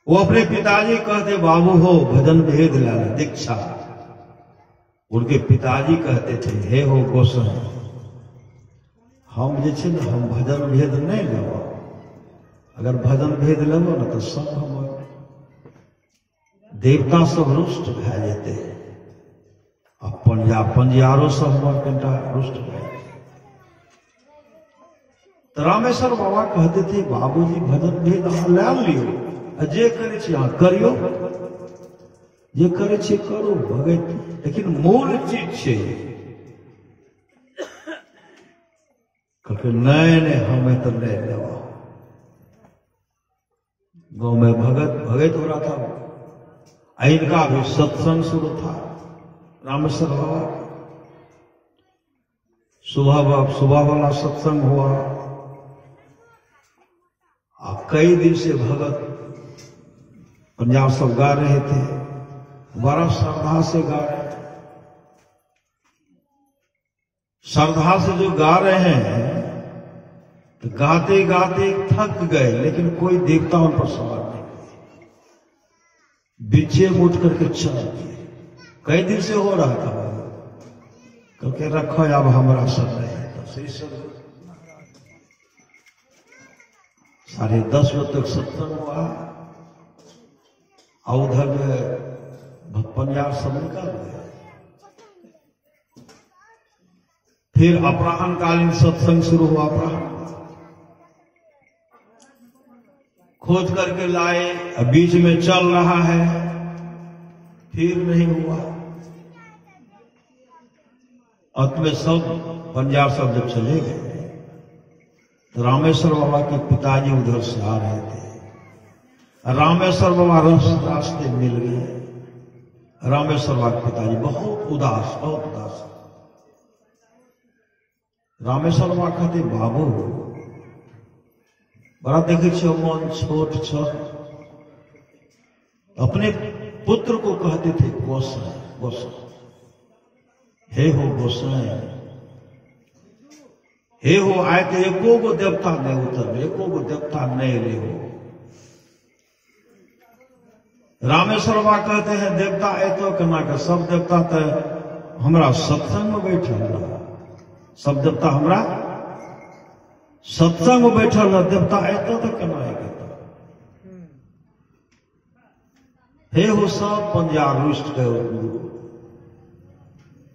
वो अपने पिताजी कहते बाबू हो भजन भेद लाना दीक्षा। उनके पिताजी कहते थे हे हो गोसाई हम जे छे न हम भजन भेद नहीं लेबो। अगर भजन भेद लेबो न तो सब हम देवता सब रुष्ट भए जेते। पंजियारो सब हमर कनिटा रुष्ट भए। तो रामेश्वर बाबा कहते थे बाबूजी भजन भेद अहाँ लए लियो, जे करे छी अहाँ करियो, जे करे छी करू भगत, लेकिन मूल चीज छै। कहते नहीं हमें तो नहीं लेवा। गांव में भगत हो रहा था। इनका भी सत्संग शुरू था रामेश्वर बाबा। सुबह वाला सत्संग हुआ। कई दिन से भगत पंजाब सब गा रहे थे, बड़ा श्रद्धा से गा रहे थे। श्रद्धा से जो गा रहे हैं तो गाते गाते थक गए, लेकिन कोई देवता उन पर सवार नहीं हुए। बीचे उठ करके चल दिए। कई दिन से हो रहा था, क्योंकि रखो अब हमारा सब नहीं तो सही सब 10:30 बजे तक सत्संग हुआ। और उधर पंजाब सब निकल गए। फिर अपराह्न कालीन सत्संग शुरू हुआ। अपराह्न खोज करके लाए, बीच में चल रहा है, फिर नहीं हुआ। अंत में सब पंजाब सब जब चले गए तो रामेश्वर बाबा के पिताजी उधर से आ रहे थे। रामेश्वर बाबा रास्ते मिल गए। रामेश्वर बाबा के पिताजी बहुत उदास। रामेश्वर बाबा कहते बाबू बड़ा देखे छो मन छोट छ। अपने पुत्र को कहते थे गोसाई। हे हो गोसाई, हे हो आए तो एको गो देवता नहीं उतर, एको गो देवता नहीं ले हो। रामेश्वर बाबा कहते हैं देवता एतो केना के? सब देवता तो हमरा सत्संग में बैठल रहा। सब देवता हमरा सत्संग में बैठल रहा। देवता एतो तो केना है? हे हो सब पंजाब रुष्ट के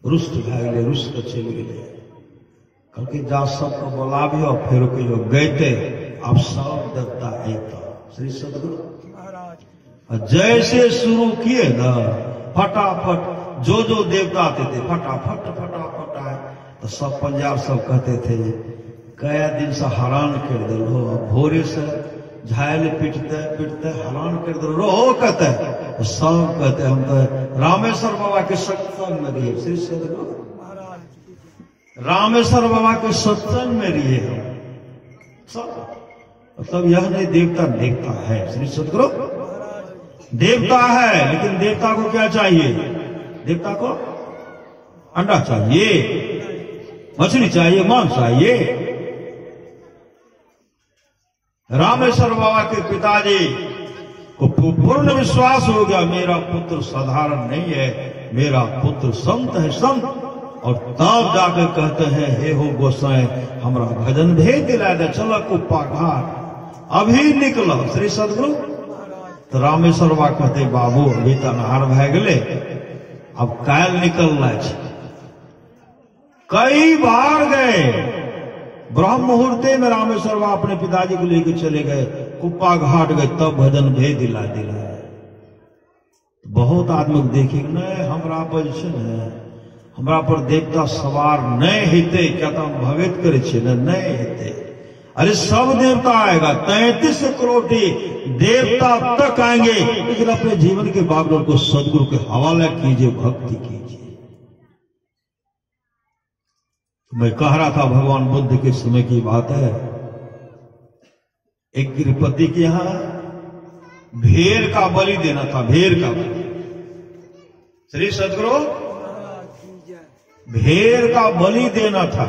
रुष्ट भए गेलै, रुष्ट के चलि गेलै। कहलकै जा सबको बोलाबियो, फिर कहियो गैते अब सब देवता एता। श्री सदगुरु महाराज जैसे शुरू किए ना फटाफट जो जो देवता आते थे फटाफट फटाफट आए। तो सब पंजाब सब कहते थे कया दिन से हैरान कर दिल हो, भोरे से झायल पिटते पिटते हैरान कर दिल हो कहते। तो सब कहते हम तो रामेश्वर बाबा के सत्संग में रहिए, श्री सदगुरु रामेश्वर बाबा के सत्संग में रहिए हम सब। मतलब यह नहीं देवता देखता है, श्री सदगुरु देवता है, लेकिन देवता को क्या चाहिए? देवता को अंडा चाहिए, मछली चाहिए, मांस चाहिए। रामेश्वर बाबा के पिताजी को पूर्ण विश्वास हो गया मेरा पुत्र साधारण नहीं है, मेरा पुत्र संत है, संत। और तब जाकर कहते हैं हे हो गोसाई हमारा भजन भेज दिला दे, चलो कुप्पा घाट अभी निकलो, श्री सदगुरु। तो रामेश्वर बाबा कहते बाबू अभी तो अन्हार भए गेले, अब काल निकलना है। कई बार गए, ब्रह्म मुहूर्ते में रामेश्वर बाबा अपने पिताजी को लेकर चले गए, कुप्पा घाट गए, तब भजन भेज दिला। बहुत आदमी देखे नहीं हमरा पर हमरा पर देवता सवार नहीं हेते, क्या तो हम भगत करे छे नहीं हेते। अरे सब देवता आएगा, 33 करोड़ देवता तक आएंगे, लेकिन अपने जीवन के बागडोर को सदगुरु के हवाले कीजिए, भक्ति कीजिए। मैं कह रहा था भगवान बुद्ध के समय की बात है, एक गिरपति के यहां भेड़ का बलि देना था, भेड़ का बलि। श्री सदगुरु भेड़ का बलि देना था।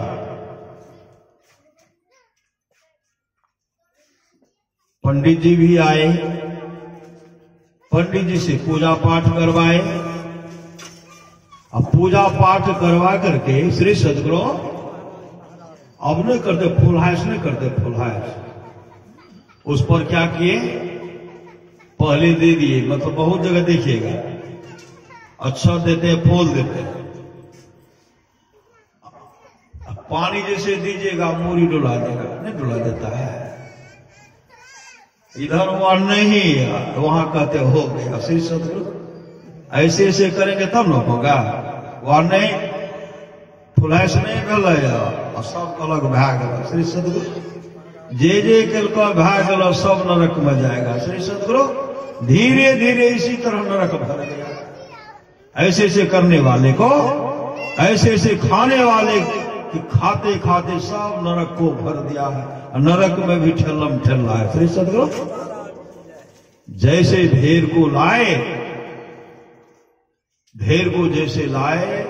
पंडित जी भी आए, पंडित जी से पूजा पाठ करवाए। अब पूजा पाठ करवा करके श्री सदगुरु अब नहीं करते फुलहास, नहीं करते फुलहास, उस पर क्या किए पहले दे दिए। मतलब बहुत जगह देखिएगा अच्छा देते हैं, फूल देते हैं, पानी जैसे दीजिएगा मूरी डुला देगा, नहीं डुला देता है। इधर वहां नहीं, वहां कहते हो गया। श्री सदगुरु ऐसे ऐसे करेंगे तब न होगा, वहां नहीं फुलहास नहीं गल, सब अलग भाग गया। श्री सदगुरु जे कल भाग गल सब नरक में जाएगा। श्री सदगुरु धीरे धीरे इसी तरह नरक भर गया। ऐसे ऐसे करने वाले को, ऐसे ऐसे खाने वाले कि खाते खाते सब नरक को भर दिया है, नरक में भी ठेलम ठेल रहा है। श्री सदगुरु जैसे भेड़ को लाए, भेड़ को जैसे लाए,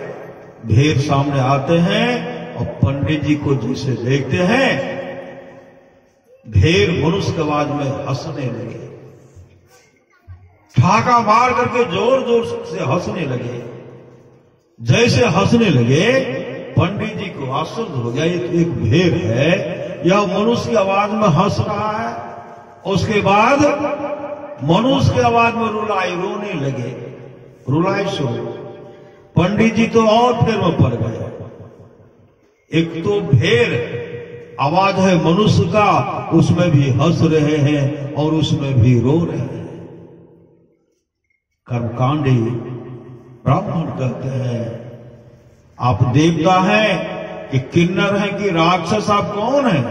भेड़ सामने आते हैं और पंडित जी को जैसे देखते हैं, भेड़ मनुष्य की आवाज में हंसने लगे, ठाका मार करके जोर जोर से हंसने लगे। जैसे हंसने लगे पंडित जी को आश्चर्य हो गया, ये तो एक भेड़ है, यह मनुष्य की आवाज में हंस रहा है। उसके बाद मनुष्य की आवाज में रुलाई, रोने लगे, रुलाई शुरू। पंडित जी तो और फेर में पड़ गए। एक तो भेड़ आवाज है मनुष्य का, उसमें भी हंस रहे हैं और उसमें भी रो रहे हैं। कर्मकांडी ब्राह्मण कहते हैं आप देवता हैं कि किन्नर हैं कि राक्षस, आप कौन हैं?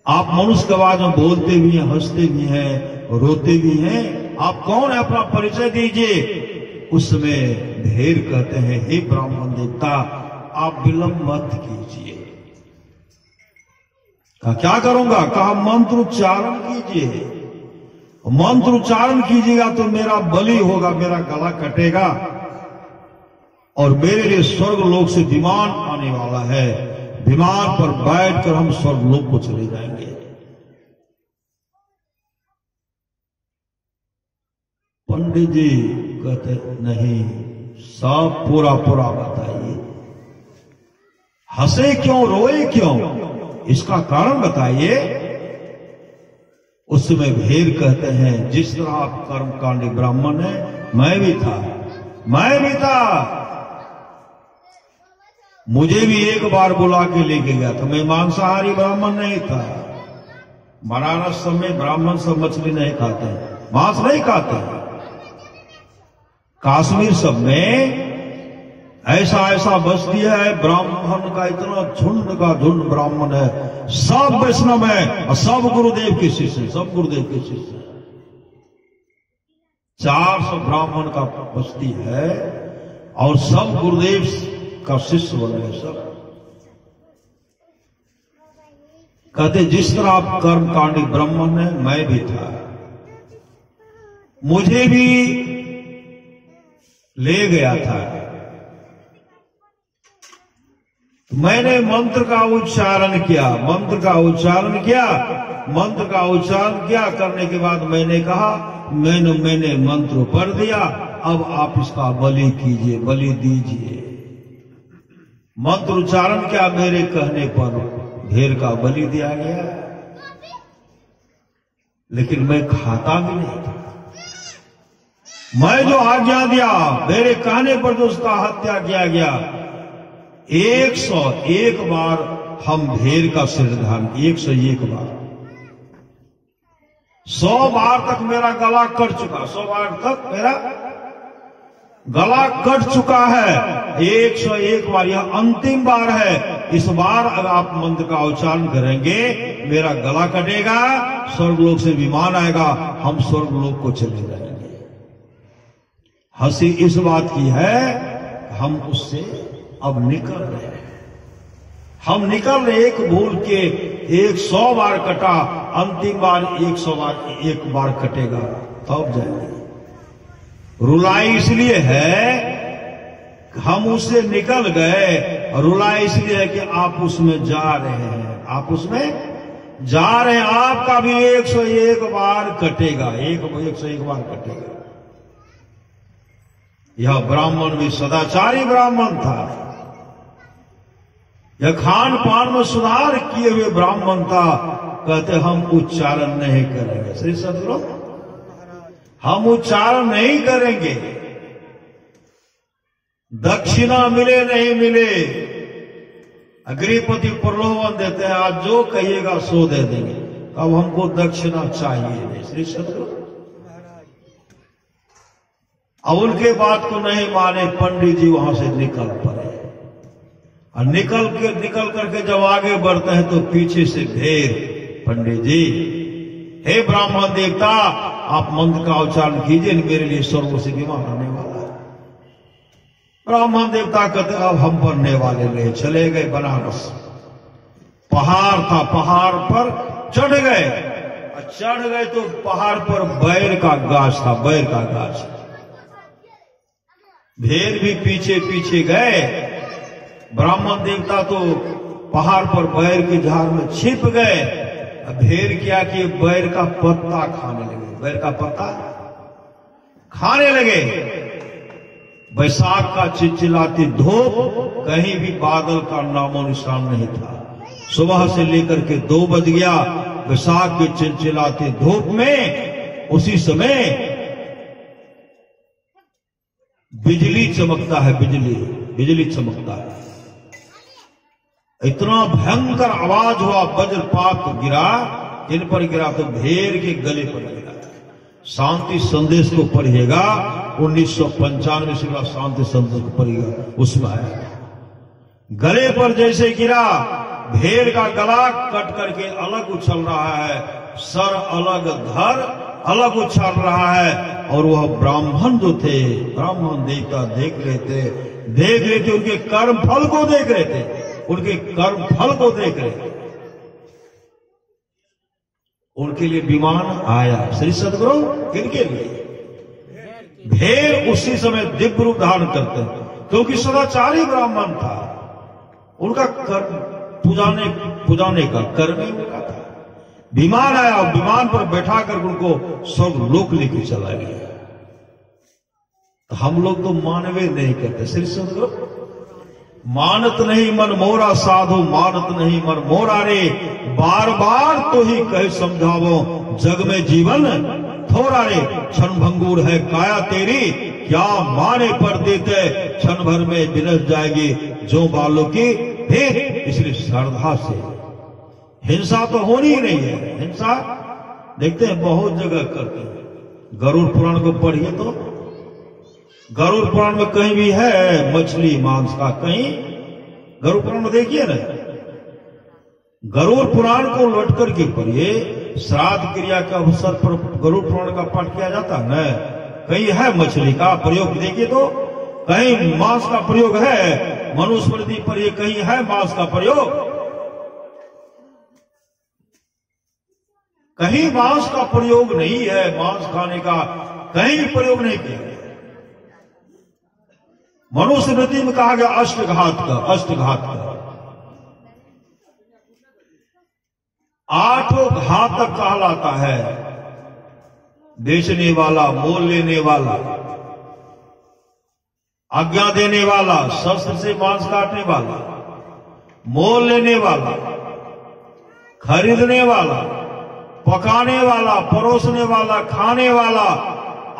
आप मनुष्य की आवाज में बोलते भी हैं, हंसते भी हैं, रोते भी हैं, आप कौन है? अपना परिचय दीजिए। उसमें भेड़ कहते हैं हे ब्राह्मण देवता आप विलंब मत कीजिए। कहा क्या करूंगा? कहा मंत्र उच्चारण कीजिए। मंत्र उच्चारण कीजिएगा तो मेरा बलि होगा, मेरा गला कटेगा और मेरे लिए स्वर्ग लोक से विमान आने वाला है, विमान पर बैठकर हम स्वर्ग लोक को चले जाएंगे। पंडित जी कहते नहीं, सब पूरा पूरा बताइए, हंसे क्यों, रोए क्यों, इसका कारण बताइए। उसमें भेड़ कहते हैं जिस तरह आप कर्मकांडी ब्राह्मण हैं, मैं भी था, मैं भी था, मुझे भी एक बार बुला के लेके गया था। मैं मांसाहारी ब्राह्मण नहीं था। बनारस सब में ब्राह्मण सब मछली नहीं खाते, मांस नहीं खाते। कश्मीर सब में ऐसा ऐसा बस्ती है, ब्राह्मण का इतना झुंड का झुंड ब्राह्मण है, सब वैष्णव है और सब गुरुदेव के शिष्य, सब गुरुदेव के शिष्य। 400 ब्राह्मण का बस्ती है और सब गुरुदेव का शिष्य बन गए सब। कहते जिस तरह आप कर्मकांडी ब्राह्मण है, मैं भी था, मुझे भी ले गया था। मैंने मंत्र का उच्चारण किया, मंत्र का उच्चारण किया, मंत्र का उच्चारण किया करने के बाद मैंने कहा मैंने मंत्र पढ़ दिया, अब आप इसका बलि कीजिए, बलि दीजिए। मंत्र उच्चारण किया, मेरे कहने पर भेड़ का बलि दिया गया, लेकिन मैं खाता भी नहीं था। मैं जो आज्ञा दिया, मेरे कहने पर जो उसका हत्या किया गया, 101 बार हम भेड़ का सिरधान, 101 बार, 100 बार तक मेरा गला कट चुका, 100 बार तक मेरा गला कट चुका है। 101 बार यह अंतिम बार है। इस बार अगर आप मंत्र का उच्चारण करेंगे, मेरा गला कटेगा, स्वर्गलोक से विमान आएगा, हम स्वर्गलोक को चले जाएंगे। हंसी इस बात की है, हम उससे अब निकल रहे हैं, हम निकल रहे। एक भूल के 100 बार कटा, अंतिम बार 100 बार एक बार कटेगा, तब जाएंगे। रुलाई इसलिए है हम उससे निकल गए, रुलाई इसलिए है कि आप उसमें जा रहे हैं, आप उसमें जा रहे हैं, आपका भी 101 बार कटेगा, 101 बार कटेगा। यह ब्राह्मण भी सदाचारी ब्राह्मण था, यह खान पान में सुधार किए हुए ब्राह्मण था। कहते हम उच्चारण नहीं करेंगे, श्री सदगुरु, हम उच्चारण नहीं करेंगे, दक्षिणा मिले नहीं मिले, गृहपति प्रलोभन देते हैं, आज जो कहिएगा सो दे देंगे, अब हमको दक्षिणा चाहिए नहीं, श्री सदगुरु। अब उनके बात को नहीं माने, पंडित जी वहां से निकल पड़े, और निकल करके जब आगे बढ़ते हैं तो पीछे से भेड़, पंडित जी, हे ब्राह्मण देवता, आप मंत्र का उच्चारण कीजिए, मेरे लिए स्वर्ग से विमान आने वाला है। ब्राह्मण देवता कहते अब हम पढ़ने वाले ले चले गए बनारस। पहाड़ था, पहाड़ पर चढ़ गए, चढ़ गए तो पहाड़ पर बैर का गाछ था, बैर का गाछ। भेड़ भी पीछे पीछे गए, ब्राह्मण देवता तो पहाड़ पर बैर के झाड़ में छिप गए। भेड़ क्या कि बैर का पत्ता खाने लगे, बैर का पत्ता खाने लगे। बैसाख का चिलचिलाती धूप, कहीं भी बादल का नामो निशान नहीं था। सुबह से लेकर के 2 बज गया, बैसाख की चिलचिलाती धूप में उसी समय बिजली चमकता है, बिजली चमकता है। इतना भयंकर आवाज हुआ, वज्रपात गिरा, किन पर गिरा तो भेड़ के गले पर गिरा। शांति संदेश को पढ़िएगा, 1995 से शांति संदेश को पढ़िएगा, उसमें आया गले पर जैसे गिरा, भेड़ का गला कट करके अलग उछल रहा है, सर अलग, धर अलग उछल रहा है। और वह ब्राह्मण जो थे, ब्राह्मण देवता देख रहे थे, उनके कर्म फल को देख रहे थे, उनके कर्म फल को देख रहे थे। उनके लिए विमान आया, श्री सदगुरु, किनके लिए? भेड़ उसी समय दिव्य रूप धारण करते हैं, क्योंकि सदाचारी ब्राह्मण था, उनका कर्म पुजाने का कर्म ही उनका था। विमान आया, विमान पर बैठा कर उनको स्वर्ग लोक लेके चला गया। तो हम लोग तो मानवे नहीं कहते, श्री सदगुरु, मानत नहीं मन मोरा साधु, मानत नहीं मन मोरा रे, बार बार तो ही कहे समझावो, जग में जीवन थोड़ा रे, क्षण भंगुर है काया तेरी, क्या माने पर देते, क्षण भर में विनस जाएगी जो बालों की भेंट। इसलिए श्रद्धा से, हिंसा तो होनी ही नहीं है। हिंसा देखते हैं बहुत जगह करते हैं, गरुड़ पुराण को पढ़िए तो गरुड़ पुराण में कहीं भी है मछली मांस का? कहीं गरुड़ पुराण में देखिए ना, गरुड़ पुराण को लौट करके पढ़िए, श्राद्ध क्रिया के अवसर पर गरुड़ पुराण का पाठ किया जाता है न। कहीं है मछली का प्रयोग? देखिए तो कहीं मांस का प्रयोग है? मनुस्मृति पर ये कहीं है मांस का प्रयोग? कहीं मांस का प्रयोग नहीं है, मांस खाने का कहीं भी प्रयोग नहीं किया गया। मनुस्मृति में कहा गया अष्टघात का, अष्टघात का। 8 घातक कहलाता है, बेचने वाला, मोल लेने वाला, आज्ञा देने वाला, शस्त्र से मांस काटने वाला, मोल लेने वाला, खरीदने वाला, पकाने वाला, परोसने वाला, खाने वाला,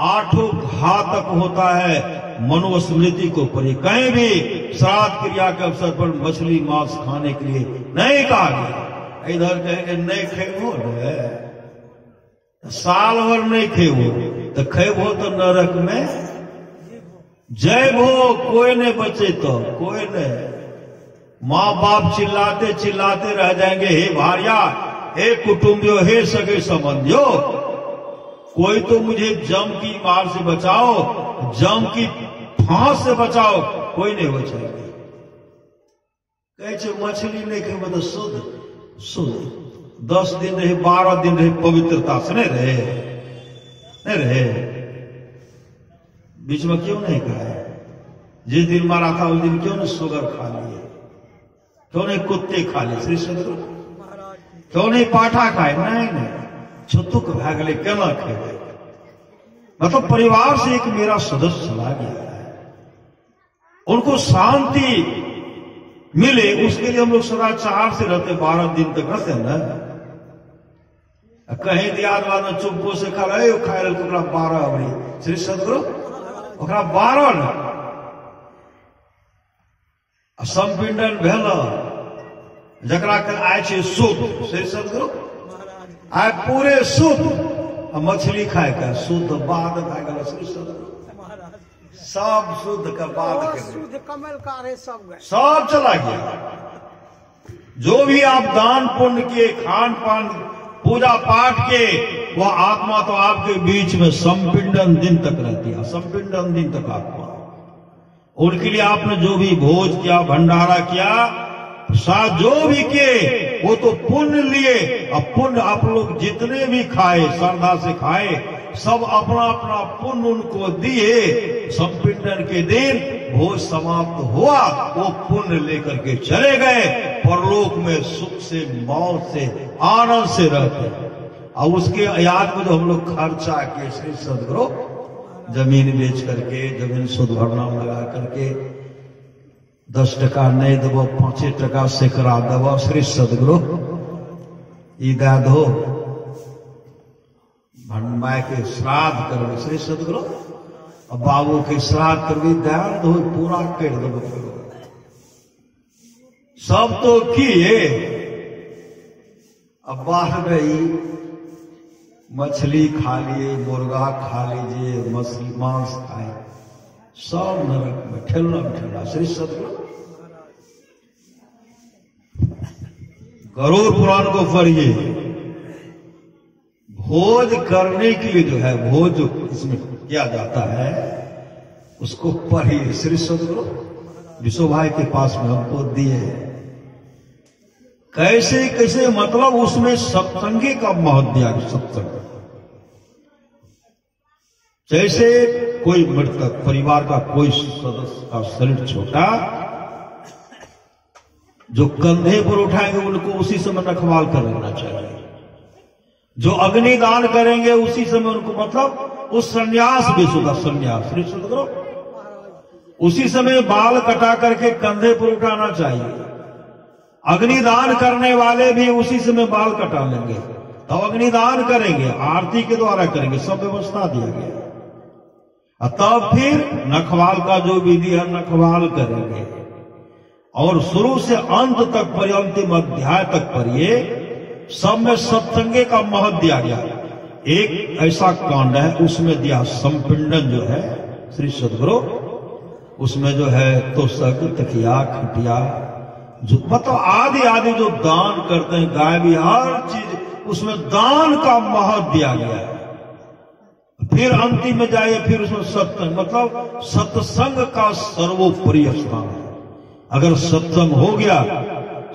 8 घातक होता है। मनुस्मृति को पढ़िए, कहीं भी श्राद्ध क्रिया के अवसर पर मछली मांस खाने के लिए नहीं कहा गया। इधर कहेंगे नहीं खेबो, साल भर नहीं खेबो, तो खेबो तो नरक में जय भो, कोई नहीं बचे तो कोई नहीं। माँ बाप चिल्लाते चिल्लाते रह जाएंगे, हे भारिया, हे कुटुंबियों, हे सगे संबंधियों, कोई तो मुझे जम की मार से बचाओ, जम की फांस से बचाओ, कोई नहीं बचाएंगे। कहे मछली नहीं खेबो तो शुद्ध शुद्ध 10 दिन रहे, 12 दिन रहे, पवित्रता से नहीं रहे, नहीं रहे। बीच में क्यों नहीं खाए? जिस दिन मारा था उस दिन क्यों नहीं शुगर खा लिए, क्यों नहीं कुत्ते खा लिए? श्री सदगुरु क्यों नहीं पाठा खाए? नहीं, छुतुक भाग ले, केना खेबे? मतलब परिवार से एक मेरा सदस्य चला गया है, उनको शांति मिले उसके लिए हम लोग सदाचार से रहते, 12 दिन तक रहते ना। कहीं दियाद बाद में चुपको से खा रहे खाए 12 अवरी। श्री सदगुरु 12 न संपिंडन भेल जकरा आय छे शुद्ध। श्री सदगुरु आय पूरे शुद्ध, मछली खाए का शुद्ध, बाद खाए गल। श्री सदगुरु सब शुद्ध का बाद
शुद्ध कमल का रे
सब चला गया। जो भी आप दान पुण्य के, खान पान, पूजा पाठ के, वह आत्मा तो आपके बीच में संपिंडन दिन तक रहती है, संपिंडन दिन तक आत्मा। उनके लिए आपने जो भी भोज किया, भंडारा किया, प्रसाद जो भी किए, वो तो पुण्य लिए। अब पुण्य आप लोग जितने भी खाए, श्रद्धा से खाए, सब अपना अपना पुण्य उनको दिए। संपिंडन के दिन भोज समाप्त हुआ, वो पुण्य लेकर के चले गए परलोक में, सुख से, मौत से, आनंद से रहते। और उसके याद में जो हम लोग खर्चा किए, श्री सदगुरु जमीन बेच करके, जमीन शुद्ध भरना लगा करके, 10 टका नहीं देव, 5 टका सैकड़ा देव, श्री सदगुरु ई दे दो, माय के श्राद्ध करवे, श्री सदगुरु बाबू के श्राद्ध करवे, दयाल दो पूरा कर दो। सब तो किए, अब बाहर गई, मछली खा लिए, मुर्गा खा लीजिए, मछली मांस खाए, सब नरक में ठेलना ठेला। श्री सदगुरु गरुड़ पुराण को पढ़िए। भोज करने के लिए जो है, भोज जो इसमें किया जाता है उसको पढ़िए। श्री सदगुरु विश्व भाई के पास में हमको दिए, कैसे कैसे, मतलब उसमें सत्संगी का महत्व दिया। सत्संग जैसे कोई मृतक परिवार का कोई सदस्य का शरीर छोटा, जो कंधे पर उठाएंगे उनको उसी समय रखवाल कर लेना चाहिए। जो अग्निदान करेंगे उसी समय उनको, मतलब उस संन्यास भी सुधा संन्यास, श्री सदगुरु उसी समय बाल कटा करके कंधे पर उठाना चाहिए। अग्निदान करने वाले भी उसी समय बाल कटा लेंगे, तो अग्निदान करेंगे, आरती के द्वारा करेंगे, सब व्यवस्था दिया गया। तब फिर नखवाल का जो विधि है नखवाल करेंगे, और शुरू से अंत तक अंतिम अध्याय तक पढ़िए। सब में सत्संगे का महत्व दिया गया। एक ऐसा कांड है उसमें दिया संपिंडन जो है, श्री सदगुरु। उसमें जो है तो सग तकिया खटिया जो मतलब आदि आदि जो दान करते हैं, गाय भी, हर चीज उसमें दान का महत्व दिया गया है। फिर अंतिम में जाइए, फिर उसमें सत्संग, मतलब सत्संग का सर्वोपरि स्थान है। अगर सत्संग हो गया,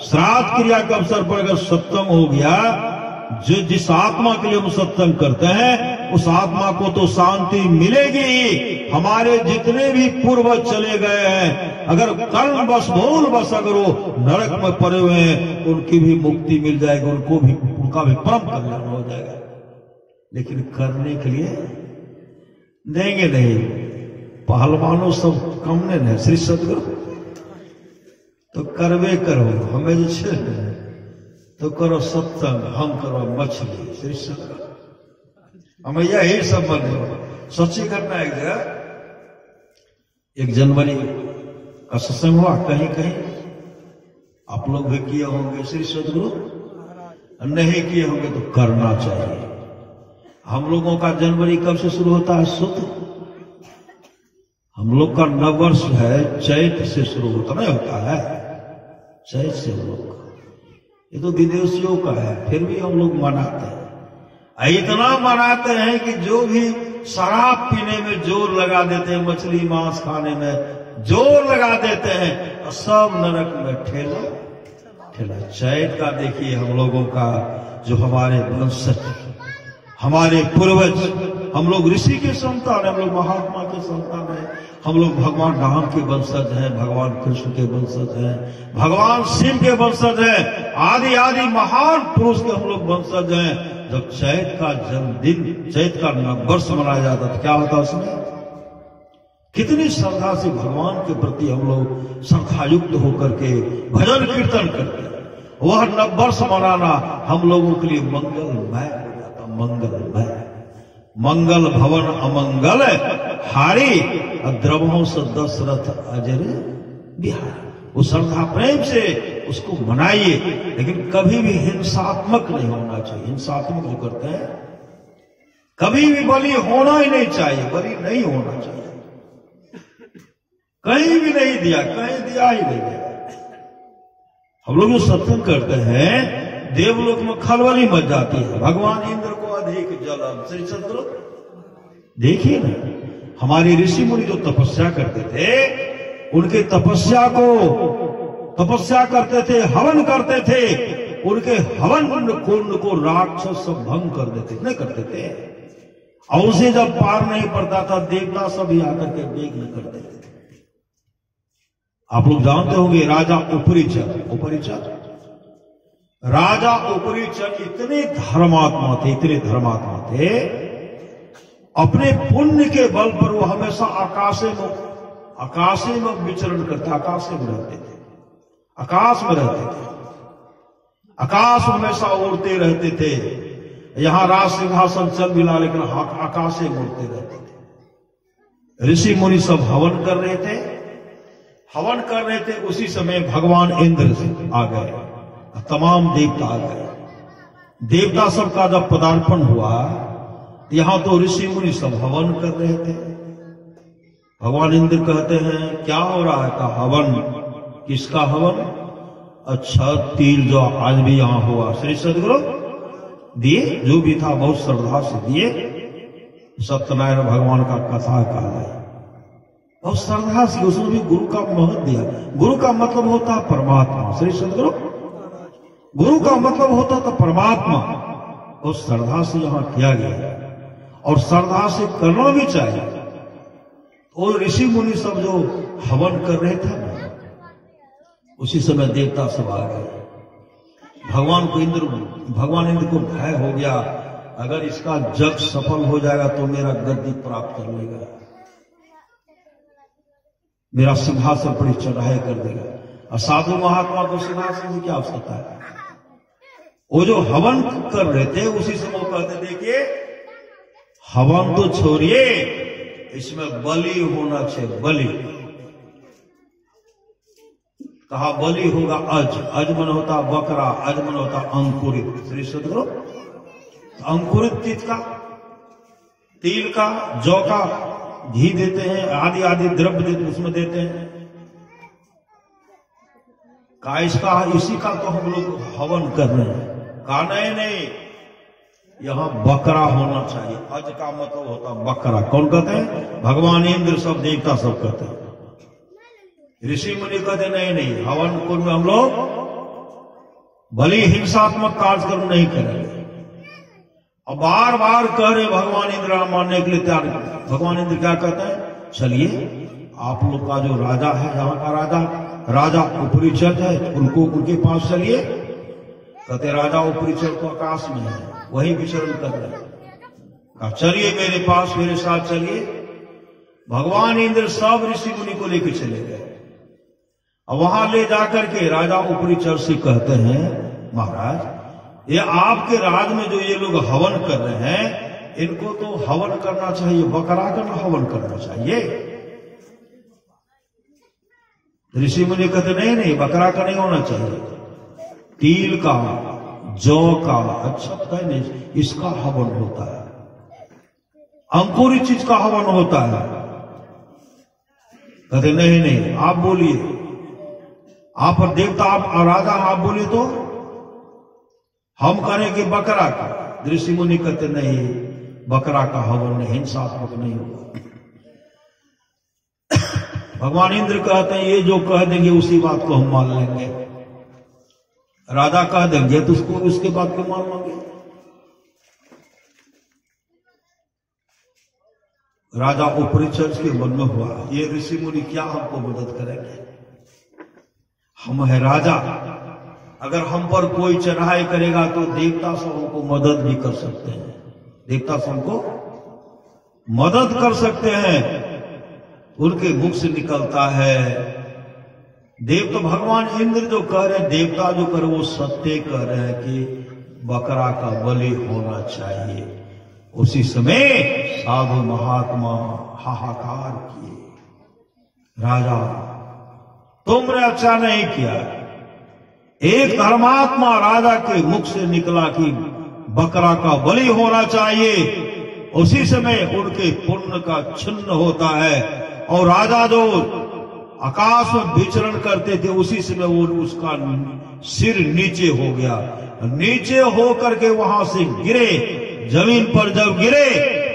श्राद्ध क्रिया के अवसर पर अगर सत्संग हो गया, जो जिस आत्मा के लिए हम सत्संग करते हैं उस आत्मा को तो शांति मिलेगी ही। हमारे जितने भी पूर्वज चले गए हैं, अगर कर्म बस भूल बस अगर वो नरक में पड़े हुए हैं, उनकी भी मुक्ति मिल जाएगी, उनको भी, उनका भी परम कल्याण हो जाएगा। लेकिन करने के लिए देंगे नहीं, पहलवानों सब कम ने श्री सदगुरु तो करवे करो, हमें जो छे तो करो सत्संग, हम करो मछली। श्री सदगुरु हमें यही सब मन सच्ची घटना है। जगह 1 जनवरी का सत्संग हुआ, कहीं कहीं आप लोग भी किए होंगे श्री सदगुरु, नहीं किए होंगे तो करना चाहिए। हम लोगों का जनवरी कब से शुरू होता है? शुद्ध हम लोग का नववर्ष है चैत से शुरू होता, नहीं होता है चैत से हम लोग, ये तो विदेशियों का है, फिर भी हम लोग मनाते हैं। इतना मनाते हैं कि जो भी शराब पीने में जोर लगा देते हैं, मछली मांस खाने में जोर लगा देते हैं, और सब नरक में ठेला ठेला। चैत का देखिए हम लोगों का, जो हमारे वंशज, हमारे पूर्वज, हम लोग ऋषि के संतान हैं, हम लोग महात्मा के संतान हैं, हम लोग भगवान राम के वंशज हैं, भगवान कृष्ण के वंशज हैं, भगवान शिव के वंशज हैं, आदि आदि महान पुरुष के हम लोग वंशज हैं। जब चैत का जन्मदिन, चैत का नववर्ष मनाया जाता तो क्या होता उसमें? कितनी श्रद्धा से भगवान के प्रति हम लोग श्रद्धायुक्त होकर के भजन कीर्तन करते हैं। वह नववर्ष मनाना हम लोगों के लिए मंगलमय हो जाता, मंगलमय। मंगल भवन अमंगल हारी, द्रवों से दशरथ अजर बिहार। वो श्रद्धा प्रेम से उसको मनाइए, लेकिन कभी भी हिंसात्मक नहीं होना चाहिए। हिंसात्मक जो करते हैं, कभी भी बलि होना ही नहीं चाहिए, बलि नहीं होना चाहिए। कहीं भी नहीं दिया, कहीं दिया ही नहीं दिया। हम लोग जो सत्संग करते हैं, देवलोक में खलबली मच जाती है, भगवान इंद्र को अधिक जलम। श्री सदगुरु देखिए ना, हमारे ऋषि मुनि जो तपस्या करते थे, उनके तपस्या करते थे, हवन करते थे, उनके हवन कुंड को राक्षस सब भंग कर देते, नहीं करते थे। और उसे जब पार नहीं पड़ता था, देवता सभी आकर के विघ्न कर देते थे। आप लोग जानते होंगे राजा उपरिचर राजा उपरिचर इतने धर्मात्मा थे, इतने धर्मात्मा थे, अपने पुण्य के बल पर वो हमेशा आकाशे में विचरण करते, आकाशे में रहते थे, आकाश में रहते थे, आकाश में हमेशा उड़ते रहते थे। यहां राज सिंहासन चल मिला, लेकिन आकाशे में उड़ते रहते थे। ऋषि मुनि सब हवन कर रहे थे, उसी समय भगवान इंद्र आ गए, तमाम देवता आ गए। देवता सबका जब पदार्पण हुआ, यहां तो ऋषि मुनि सब हवन कर रहे थे। भगवान इंद्र कहते हैं क्या हो रहा है? का हवन। किसका हवन? अच्छा, तिल जो आज भी यहां हुआ, श्री सदगुरु दिए, जो भी था बहुत श्रद्धा से दिए। सत्यनारायण भगवान का कथा कहा है, बहुत श्रद्धा से, उसमें भी गुरु का महत्व दिया। गुरु का मतलब होता है परमात्मा। श्री सदगुरु गुरु का मतलब होता था परमात्मा, और श्रद्धा से यहां किया गया, और श्रद्धा से करना भी चाहिए। और ऋषि मुनि सब जो हवन कर रहे थे, उसी समय देवता सब आ गए। भगवान इंद्र को भय हो गया, अगर इसका जग सफल हो जाएगा तो मेरा गद्दी प्राप्त कर लेगा, मेरा सिंहासन पर चढ़ाई कर देगा। और साधु महात्मा को सिंहासन की क्या आवश्यकता है? वो जो हवन कर रहे थे, उसी समय कहते देखिए, हवन तो छोड़िए, इसमें बलि होना चाहिए। बलि कहा, बलि होगा अज मन होता बकरा, अज मन होता अंकुरित। श्री सदगुरु अंकुरित तिल का, जौ का घी देते हैं, आदि आदि द्रव्य देते उसमें देते हैं। कहा इसका इसी का तो हम लोग हवन कर रहे हैं। कहा नहीं, यहां बकरा होना चाहिए। अज का मतलब होता बकरा। कौन कहते हैं? भगवान इंद्र, सब देवता सब कहते हैं। ऋषि मुनि कहते नहीं, हवन कुंड में हम लोग भली हिंसात्मक कार्यक्रम नहीं करेंगे। अब बार बार कह रहे भगवान इंद्र मानने के लिए तैयार। भगवान इंद्र क्या कहते हैं? चलिए आप लोग का जो राजा है, यहाँ का राजा ऊपरी चल जाए, उनको उनके पास चलिए। कहते राजा ऊपरी चल तो आकाश में है, वही विचरण कर रहे हैं। चलिए मेरे पास, मेरे साथ चलिए। भगवान इंद्र सब ऋषि मुनि को लेकर चले गए। अब वहां ले जाकर के राजा ऊपरी चल से कहते हैं, महाराज ये आपके राज में जो ये लोग हवन कर रहे हैं, इनको तो हवन करना चाहिए, बकरा का हवन करना चाहिए। ऋषि मुनि कहते नहीं, बकरा का नहीं होना चाहिए, तिल का, जौ का, अच्छा पता है नहीं, इसका हवन होता है, अंकुरित चीज का हवन होता है। कहते नहीं, आप बोलिए, आप देवता, आप राजा, आप बोलिए तो हम करेंगे बकरा का। ऋषि मुनि कहते नहीं, बकरा का हवन हिंसात्मक नहीं होगा। भगवान इंद्र कहते हैं ये जो कह देंगे उसी बात को हम मान लेंगे। राजा कह देंगे तो उसको उसके बात को मान लेंगे। राजा ऊपरी चर्च के मन में हुआ, ये ऋषि मुनि क्या हमको मदद करेंगे? हम है राजा, अगर हम पर कोई चढ़ाई करेगा तो देवता सब हमको मदद भी कर सकते हैं, देवता सब हमको मदद कर सकते हैं। उनके मुख से निकलता है देव तो भगवान इंद्र जो कह रहे हैं, देवता जो कर वो सत्य कह रहे हैं कि बकरा का बलि होना चाहिए। उसी समय साधु महात्मा हाहाकार किए, राजा तुमने अच्छा नहीं किया। एक धर्मात्मा राजा के मुख से निकला कि बकरा का बलि होना चाहिए। उसी समय उनके पुण्य का छिन्न होता है और राजा जो आकाश में विचरण करते थे उसी समय वो उसका सिर नीचे हो गया। नीचे होकर के वहां से गिरे, जमीन पर जब गिरे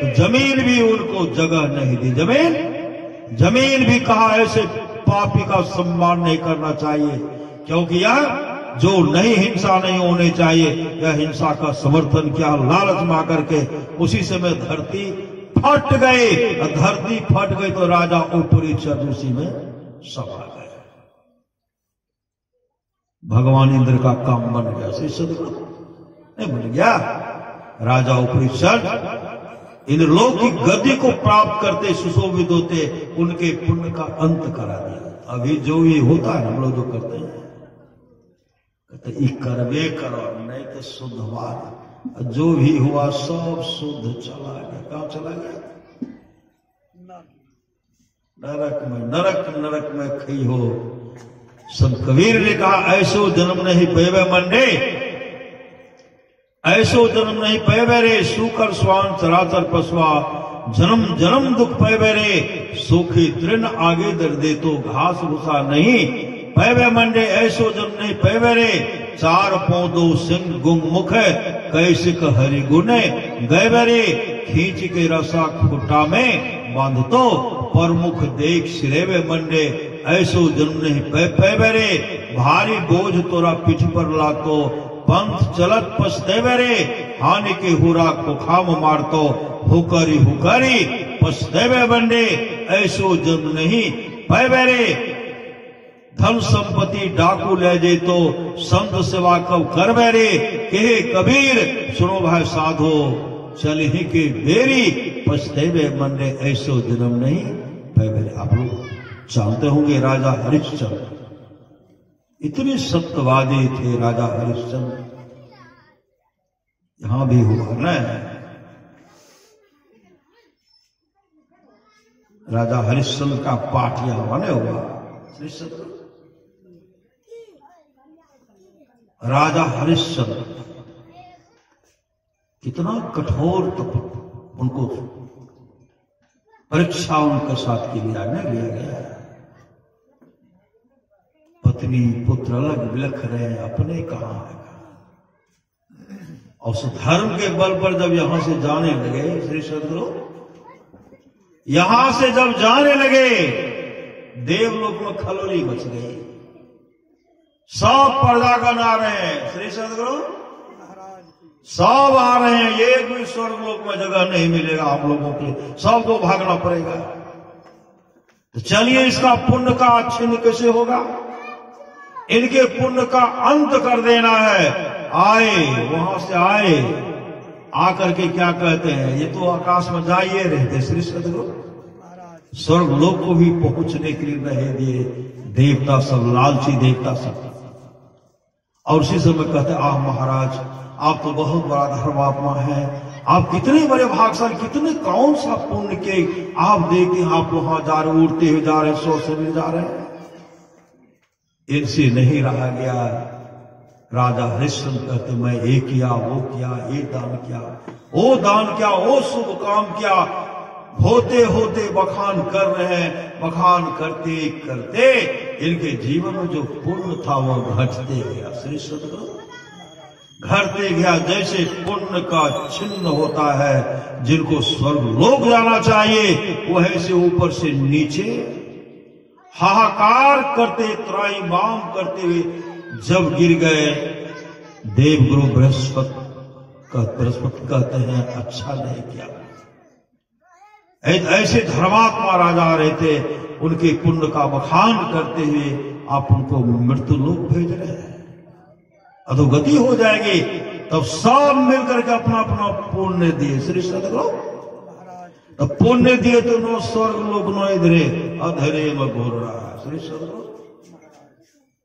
तो जमीन भी उनको जगह नहीं दी। जमीन भी कहा ऐसे पापी का सम्मान नहीं करना चाहिए, क्योंकि यह जो नहीं हिंसा नहीं होने चाहिए, यह हिंसा का समर्थन किया लालच में आकर के। उसी समय धरती फट गई, धरती फट गई तो राजा ऊपरी चढ़ उसी में समा गए। भगवान इंद्र का काम बन गया, नहीं बन गया। राजा ऊपरी चढ़ इंद्रलोक की गद्दी को प्राप्त करते सुशोभित होते, उनके पुण्य का अंत करा दिया। अभी जो भी होता है हम लोग जो करते हैं, कहते करवे करो, नहीं तो शुद्धवाद, जो भी हुआ सब शुद्ध चला गया। कहां चला गया? नरक में खई हो। संत कबीर ने कहा ऐसो जन्म नहीं पेवे मंडे, ऐसो जन्म नहीं पेवे रे, सूकर स्वान चराचर पशुआ, जन्म जन्म दुख पेवे रे, सूखी तृण आगे दर दे तो घास भूसा नहीं पेवे मंडे, ऐसो जन्म नहीं पेवे रे, चार पौधो सिंह गुंग मुख कैसिक हरि गुने गए रे, खींच के रसा खुटा में बांध तो परमुख देख सिरेवे मंडे, ऐसो जन्म नहीं पेवे रे, भारी बोझ तोरा पीठ पर लातो, पंथ चलत पछतेवे रे, हानि के हुरा को खाम मारतो, हुकरी हुकरी पछतेवे बंडे, ऐसो जन्म नहीं पेवे रे, धन संपत्ति डाकू ले जे तो संत सेवा कब करवे रे, कहे कबीर सुनो भाई साधो चल ही के बेरी, पछतेवे मंडे ऐसो जन्म नहीं पेवे रे। आप लोग जानते होंगे राजा हरिश्चंद्र इतने सत्यवादी थे। राजा हरिश्चंद्र यहां भी हुआ न, राजा हरिश्चंद्र का पाठ यहां बने हुआ। राजा हरिश्चंद्र कितना कठोर तप, उनको परीक्षा उनके साथ के लिए न लिया गया। पत्नी पुत्र अलग विलख रहे हैं, अपने कहां है। और उस धर्म के बल पर जब यहां से जाने लगे श्री सदगुरु, यहां से जब जाने लगे देवलोक में खलोली मच गई। सब प्रजागण आ रहे हैं श्री सदगुरु, सब आ रहे हैं। एक भी स्वर्गलोक में जगह नहीं मिलेगा आप लोगों के, सबको भागना पड़ेगा। तो चलिए इसका पुण्य का छिन्न कैसे होगा, इनके पुण्य का अंत कर देना है। आए, वहां से आए, आकर के क्या कहते हैं, ये तो आकाश में जाइए रहते श्री सदगुरु, स्वर्ग लोक को भी पहुंचने के लिए रहे दिए देवता सब, लालची देवता सब। और उसी समय कहते आह महाराज, आप तो बहुत बड़ा धर्मात्मा है, आप कितने बड़े भागशाली, कितने कौन सा पुण्य के आप देखे आप वहां जा रहे, उड़ते हुए जा रहे, सौ से मिल जा रहे हैं। इनसे नहीं रहा गया। राजा हरिश्चंद्र कहते मैं ये किया, वो किया, ये दान किया, वो दान किया, वो शुभ काम किया। होते होते बखान कर रहे हैं, बखान करते करते इनके जीवन में जो पुण्य था वो घटते गया श्री सदगुरु, घटते गया। जैसे पुण्य का छिन्न होता है, जिनको स्वर्ग लोक जाना चाहिए वह ऐसे ऊपर से नीचे हाहाकार करते, त्राईमाम करते हुए जब गिर गए, देवगुरु बृहस्पति कहते हैं अच्छा नहीं किया। ऐसे धर्मात्मा राजा रहे थे, उनके पुण्य का बखान करते हुए आप उनको मृत्यु लोक भेज रहे हैं, अधोगति हो जाएगी। तब सब मिलकर के अपना अपना पुण्य दिए श्री सदगुरु। तब पुण्य दिए तो नो स्वर्ग लोक नो इधरे अधरे में घूर रहा है श्री सदगुरु,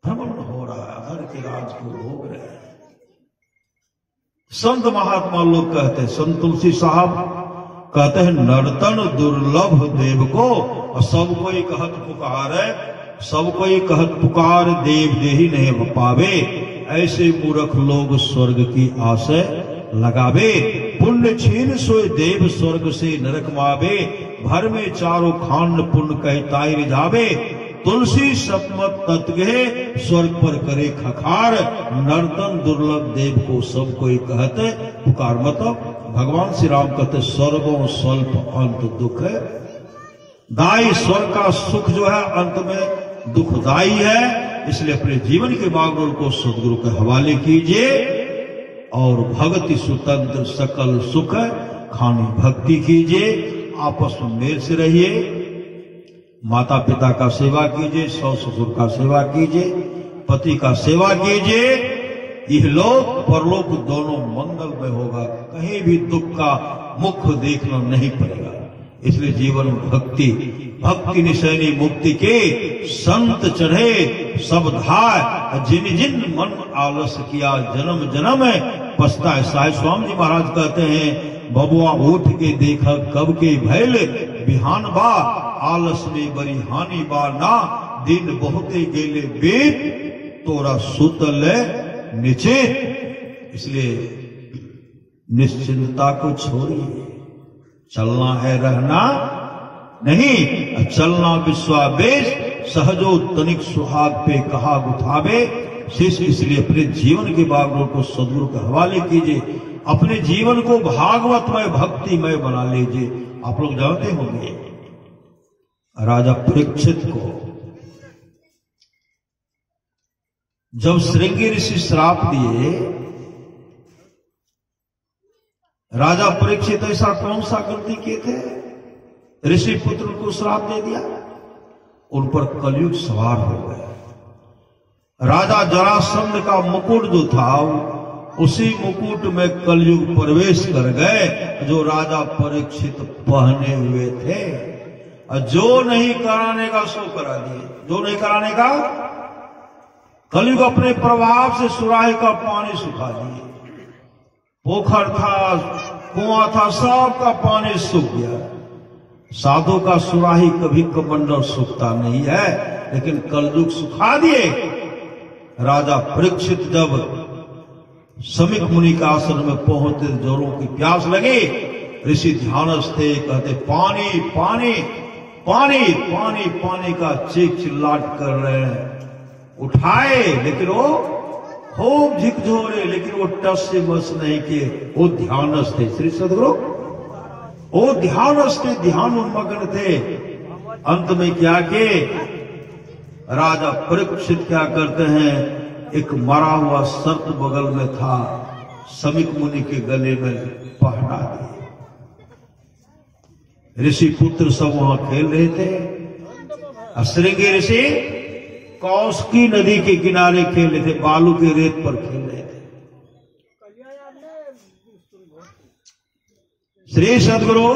भ्रमण हो रहा है, हर के राज को भोग रहे हैं। संत महात्मा लोग कहते हैं, संत तुलसी साहब कहते हैं नर्तन दुर्लभ देव को, और सब कोई कहत पुकार है, सब कोई कहत पुकार देव देही नहीं पावे। ऐसे मूर्ख लोग स्वर्ग की आशय लगावे, पुण्य छीन सोए देव स्वर्ग से नरक मावे। भर में चारों खांड पुण्य कहताई रिझावे, तुलसी सपमत तत्गे स्वर्ग पर करे खखार। नर्तन दुर्लभ देव को सब कोई कहते पुकार। मतलब भगवान श्री राम कहते स्वर्गों स्वल्प अंत दुख है दाई, स्वर्ग का सुख जो है अंत में दुखदाई है। इसलिए अपने जीवन के बागडोर को सदगुरु के हवाले कीजिए और भक्ति स्वतंत्र सकल सुख खानी भक्ति कीजिए। आपस में मेल से रहिए, माता पिता का सेवा कीजिए, सास ससुर का सेवा कीजिए, पति का सेवा कीजिए। यह लोक परलोक दोनों मंगल में होगा, कहीं भी दुख का मुख देखना नहीं पड़ेगा। इसलिए जीवन भक्ति, भक्ति निशैनी मुक्ति के संत चढ़े सब धाय, जिन जिन मन आलस किया जन्म जन्म पछताए। साहिब स्वामी जी महाराज कहते हैं बबुआ उठ के देखा कब के भैल, बिहान बा आलस में बड़ी हानि बा ना, दिन बहुते गेले बेट तोरा सुतल नीचे। इसलिए निश्चिंता को छोड़िए, चलना है रहना नहीं, चलना विश्वावेश सहजो तनिक सुहाग पे कहा गुथावे। शिष्य इसलिए अपने जीवन के बागडोर को सदगुरु के हवाले कीजिए, अपने जीवन को भागवतमय भक्तिमय बना लीजिए। आप लोग जानते होंगे राजा परीक्षित को जब श्रृंगी ऋषि श्राप दिए, राजा परीक्षित ऐसा कौन सा गलती किए थे, ऋषि पुत्र को श्राप दे दिया, उन पर कलयुग सवार हो गए। राजा जरासंध का मुकुट जो था उसी मुकुट में कलयुग प्रवेश कर गए, जो राजा परीक्षित पहने हुए थे। और जो नहीं कराने का सो करा दिए, जो नहीं कराने का कलयुग अपने प्रभाव से सुराही का पानी सुखा दिए। पोखर था, कुआं था, सब का पानी सूख गया। साधु का सुराही कभी कमंडल सूखता नहीं है, लेकिन कलयुग सुखा दिए। राजा परीक्षित जब समीक मुनि का आश्रम में पहुंचे, जोरों की प्यास लगी, ऋषि ध्यानस्थ थे, कहते पानी पानी पानी पानी पानी का चीख चिल्लाट कर रहे हैं। उठाए लेकिन वो खूब झिकझोरे, लेकिन वो टस से मस नहीं किए। वो ध्यानस्थ थे श्री सदगुरु, वो ध्यानस्थ थे, ध्यान उन्मग्न थे। अंत में क्या के राजा परीक्षित क्या करते हैं, एक मरा हुआ सर्प बगल में था, समीक मुनि के गले में पहना दिए। ऋषि पुत्र सब वहां खेल रहे थे। श्रृंगी ऋषि कौशिकी नदी के किनारे खेल रहे थे, बालू के रेत पर खेल रहे थे। श्री सदगुरु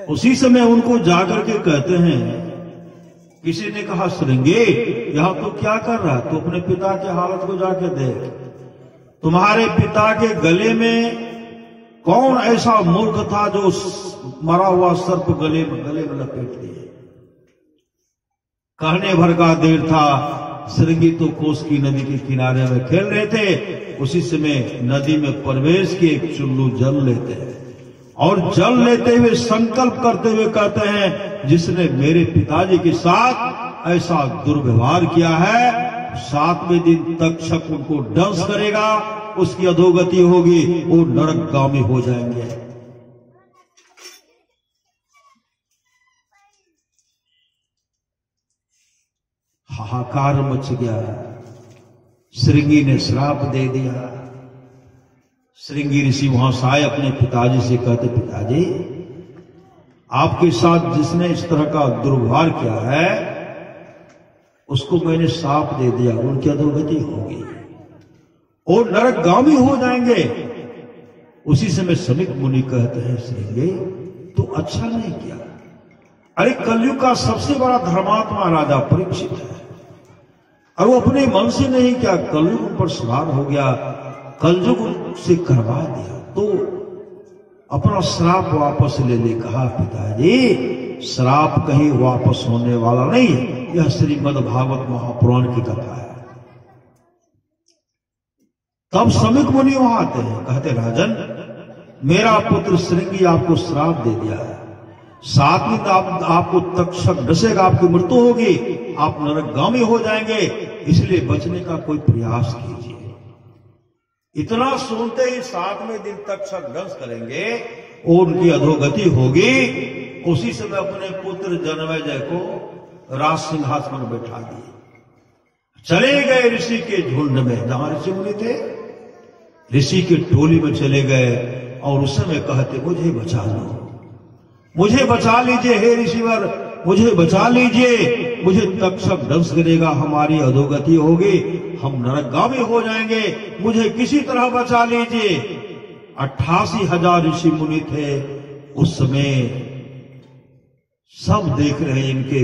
उसी समय उनको जाकर के कहते हैं, किसी ने कहा श्रृंगी यहां तो क्या कर रहा है, तो अपने पिता की हालत को जाके देख। तुम्हारे पिता के गले में कौन ऐसा मूर्ख था जो मरा हुआ सर्प गले में लपेट दिए। कहने भर का देर था, श्रृंगी तो कोशिकी नदी के किनारे में खेल रहे थे। उसी समय नदी में प्रवेश किए, एक चुल्लू जल लेते हैं और जल लेते हुए संकल्प करते हुए कहते हैं, जिसने मेरे पिताजी के साथ ऐसा दुर्व्यवहार किया है, 7वें दिन तक्षक उनको दंश करेगा, उसकी अधोगति होगी, वो नरकगामी हो जाएंगे। हाहाकार मच गया। श्रृंगी ने श्राप दे दिया। श्रृंगी ऋषि वहां से आए, अपने पिताजी से कहते, पिताजी आपके साथ जिसने इस तरह का दुर्व्यवहार किया है, उसको मैंने श्राप दे दिया, उनकी अधोगति होगी और नरकगामी हो जाएंगे। उसी समय समीक मुनि कहते हैं, श्रृंगी तो अच्छा नहीं किया। अरे कलयुग का सबसे बड़ा धर्मात्मा राजा परीक्षित है, और वो अपने मन से नहीं किया, कलयुग पर सवार हो गया, कलयुग से करवा दिया, तो अपना श्राप वापस ले ले। कहा, पिताजी श्राप कहीं वापस होने वाला नहीं, यह श्रीमद् भागवत महापुराण की कथा है। तब समीक मुनि वहां आते हैं, कहते, राजन मेरा पुत्र श्रृंगी आपको श्राप दे दिया है, 7 दिन आपको तक्षक डसेगा, आपकी मृत्यु होगी, आप नरकगामी हो जाएंगे, इसलिए बचने का कोई प्रयास कीजिए। इतना सुनते ही 7वें दिन तक्षक दंश करेंगे और उनकी अधोगति होगी। उसी समय अपने पुत्र जनमेजय को राज सिंहासन में बैठा दिए। चले गए ऋषि के झुंड में, जहां ऋषि मुनि थे, ऋषि के टोली में चले गए और उस समय कहते, मुझे बचा लो, मुझे बचा लीजिए, हे ऋषिवर मुझे बचा लीजिए, मुझे तक्षक दंश करेगा, हमारी अधोगति होगी, हम नरकगामी हो जाएंगे, मुझे किसी तरह बचा लीजिए। 88,000 ऋषि मुनि थे उस समय। सब देख रहे हैं, इनके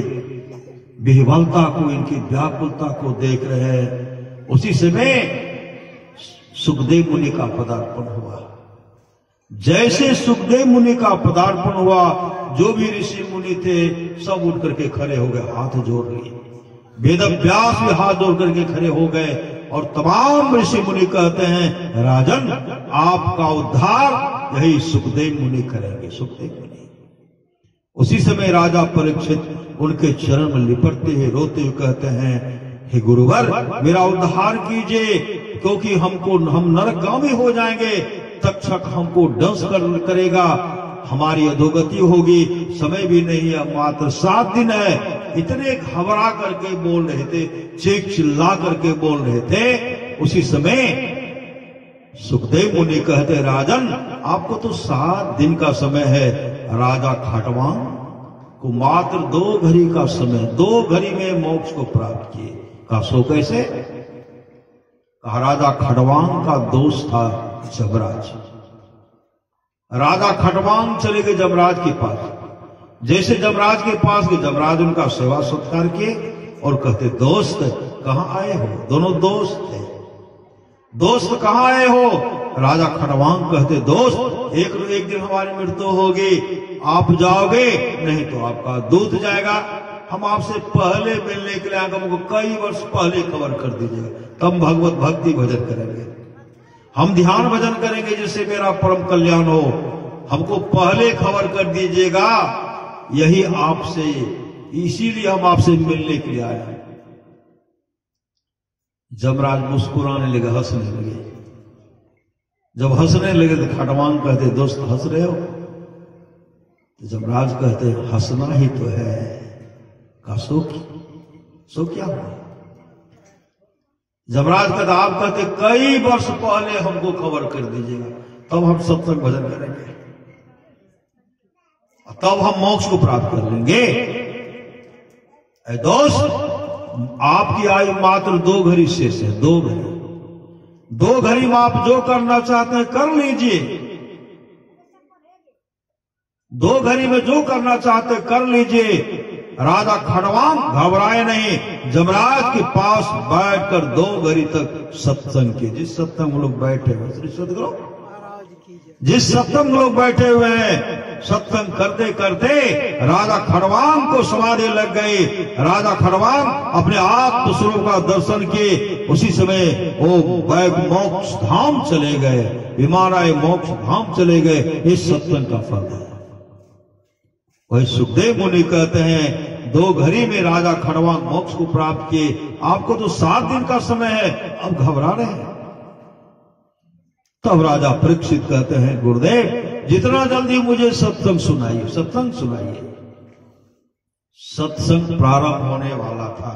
विह्वलता को, इनकी व्याकुलता को देख रहे हैं। उसी समय सुखदेव मुनि का पदार्पण हुआ। जैसे सुखदेव मुनि का पदार्पण हुआ, जो भी ऋषि मुनि थे सब उठ करके खड़े हो गए, हाथ जोड़ लिए। वेदव्यास भी हाथ जोड़ करके खड़े हो गए और तमाम ऋषि मुनि कहते हैं, राजन आपका उद्धार यही सुखदेव मुनि करेंगे, सुखदेव मुनि। उसी समय राजा परीक्षित उनके चरण में लिपटते हुए रोते हुए कहते हैं, हे गुरुवर मेरा उद्धार कीजिए, क्योंकि हम नरकगामी हो जाएंगे, तक्षक हमको दंश करेगा, हमारी अधोगति होगी, समय भी नहीं है, मात्र 7 दिन है। इतने घबरा करके बोल रहे थे, चीख चिल्ला करके बोल रहे थे। उसी समय सुखदेव मुनि कहते, राजन आपको तो 7 दिन का समय है। राजा खटवांग को मात्र 2 घड़ी का समय, 2 घड़ी में मोक्ष को प्राप्त किए। कहा, सो कैसे? कहा, राजा खटवांग का दोस्त था जमराज। राजा खटवांग चले गए जमराज के पास। जैसे जमराज के पास गए, जमराज उनका सेवा सत्कार किए और कहते, दोस्त कहां आए हो? दोनों दोस्त थे। दोस्त कहां आए हो? राजा खटवांग कहते, दोस्त एक दिन हमारी मृत्यु होगी, आप जाओगे, नहीं तो आपका दूध जाएगा। हम आपसे पहले मिलने के लिए आगे, हमको कई वर्ष पहले खबर कर दीजिएगा, तब भगवत भक्ति भजन करेंगे, हम ध्यान भजन करेंगे, जिससे मेरा परम कल्याण हो। हमको पहले खबर कर दीजिएगा, यही आपसे, इसीलिए हम आपसे मिलने के लिए आए हैं। जमराज मुस्कुराने लगे, हंसने लगे। जब हंसने लगे तो खटवान कहते, दोस्त हंस रहे हो? तो जमराज कहते, हंसना ही तो है। का सो क्या हुआ? जमराज कहते, आप कहते कई वर्ष पहले हमको खबर कर दीजिएगा, तब हम सत्संग भजन करेंगे, तब हम मोक्ष को प्राप्त कर लेंगे। ऐ दोस्त, आपकी आयु मात्र 2 घड़ी शेष है, 2 घड़ी। 2 घड़ी में आप जो करना चाहते हैं कर लीजिए। 2 घड़ी में जो करना चाहते हैं कर लीजिए। राजा खड़वाम घबराए नहीं, जमराज के पास बैठकर 2 घड़ी तक सत्संग किए। जिस सत्संग में लोग बैठे हुए, श्री सद्गुरु जिस सत्संग में लोग बैठे हुए हैं, सत्संग करते करते राजा खड़वाम को समाधि लग गई। राजा खड़वाम अपने आत्म स्वरूप का दर्शन किए। उसी समय वो मोक्ष धाम चले गए, विमान आए मोक्ष धाम चले गए। इस सत्संग का फल है। वही सुखदेव मुनि कहते हैं, 2 घड़ी में राजा खड़वाम मोक्ष को प्राप्त किए। आपको तो 7 दिन का समय है, अब घबरा रहे हैं। तब राजा परीक्षित कहते हैं, गुरुदेव जितना जल्दी मुझे सत्संग सुनाइए, सत्संग सुनाइए। सत्संग प्रारंभ होने वाला था।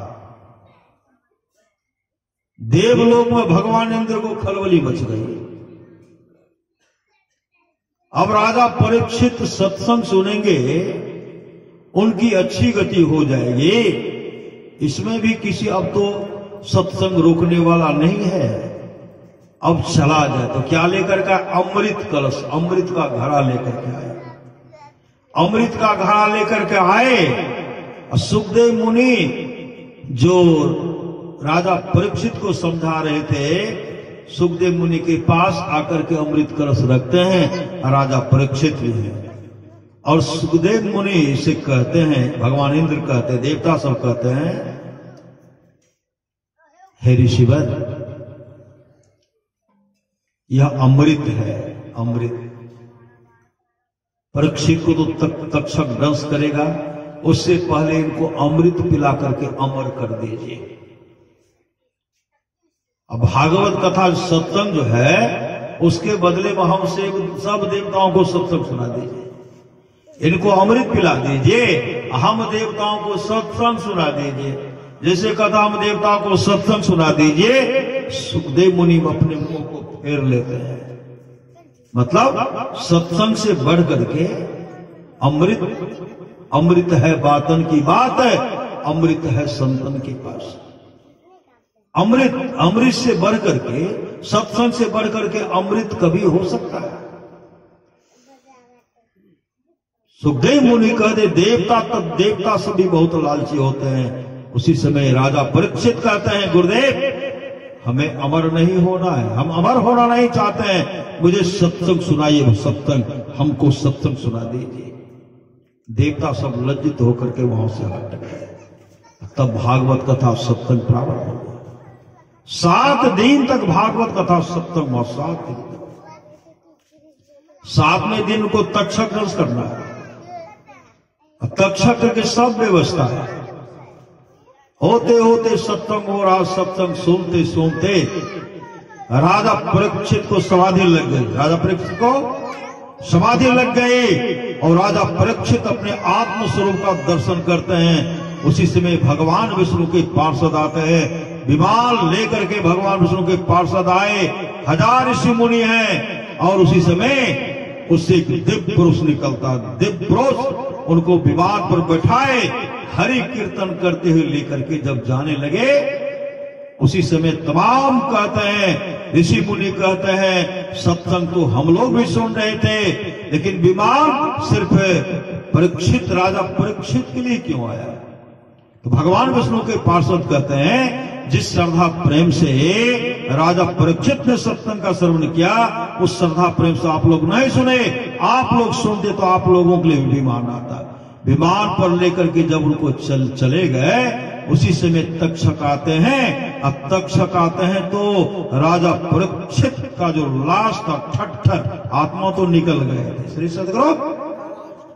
देवलोक में भगवान इंद्र को खलबली मच गई। अब राजा परीक्षित सत्संग सुनेंगे, उनकी अच्छी गति हो जाएगी। इसमें भी किसी, अब तो सत्संग रोकने वाला नहीं है। अब चला जाए तो क्या लेकर का? अमृत कलश, अमृत का घड़ा लेकर के आए। अमृत का घड़ा लेकर के आए। सुखदेव मुनि जो राजा परीक्षित को समझा रहे थे, सुखदेव मुनि के पास आकर के अमृत कलश रखते हैं। राजा परीक्षित भी है। और सुखदेव मुनि से कहते हैं, भगवान इंद्र कहते हैं, देवता सब कहते हैं, हे ऋषिवर, यह अमृत है, अमृत। परीक्षित को तो तक्षक दंश करेगा, उससे पहले इनको अमृत पिला करके अमर कर दीजिए। अब भागवत कथा सत्संग जो है, उसके बदले में हम सब देवताओं को सत्संग सुना दीजिए। इनको अमृत पिला दीजिए, हम देवताओं को सत्संग सुना दीजिए। जैसे कथा हम देवताओं को सत्संग सुना दीजिए, सुखदेव मुनि अपने मुंह को फेर लेते हैं। मतलब सत्संग से बढ़ करके अमृत, अमृत है बातन की बात है, अमृत है संतन के पास। अमृत, अमृत से बढ़ करके, सत्संग से बढ़ करके अमृत कभी हो सकता है? सुखदेव मुनि कहते, देवता तब देवता सभी बहुत लालची होते हैं। उसी समय राजा परीक्षित कहते हैं, गुरुदेव हमें अमर नहीं होना है, हम अमर होना नहीं चाहते हैं, मुझे सत्संग सुनाइए, सत्संग, हमको सत्संग सुना दीजिए। देवता सब लज्जित होकर के वहां से हट गए। तब भागवत कथा सत्संग प्रारंभ हो गया। 7 दिन तक भागवत कथा सत्संग हुआ। 7 दिन तक। 7वें दिन को तक्षक दंश करना है। तक्षक की सब व्यवस्था है। होते होते सत्संग हो रहा, सत्संग सुनते सुनते राजा परीक्षित को समाधि लग गई। राजा परीक्षित को समाधि लग गई और राजा परीक्षित अपने आत्म स्वरूप का दर्शन करते हैं। उसी समय भगवान विष्णु के पार्षद आते हैं। विमान लेकर के भगवान विष्णु के पार्षद आए। 1000 ऋषि मुनि हैं और उसी समय उससे एक दिव्य पुरुष निकलता। दिव्य पुरुष उनको विमान पर बैठाए, हरि कीर्तन करते हुए लेकर के जब जाने लगे, उसी समय तमाम कहते हैं, ऋषि मुनि कहते हैं, सत्संग तो हम लोग भी सुन रहे थे, लेकिन विमान सिर्फ परीक्षित, राजा परीक्षित के लिए क्यों आया? तो भगवान विष्णु के पार्षद कहते हैं, जिस श्रद्धा प्रेम से राजा परीक्षित ने सत्संग का श्रवण किया, उस श्रद्धा प्रेम से आप लोग नहीं सुने। आप लोग सुनते तो आप लोगों के लिए विमान आता। विमान पर लेकर के जब उनको चले गए उसी समय तक्षक आते हैं। अब तक्षक आते हैं तो राजा परीक्षित का जो लाश था, ठट्ठर आत्मा तो निकल गए थे। श्री सद्गुरु,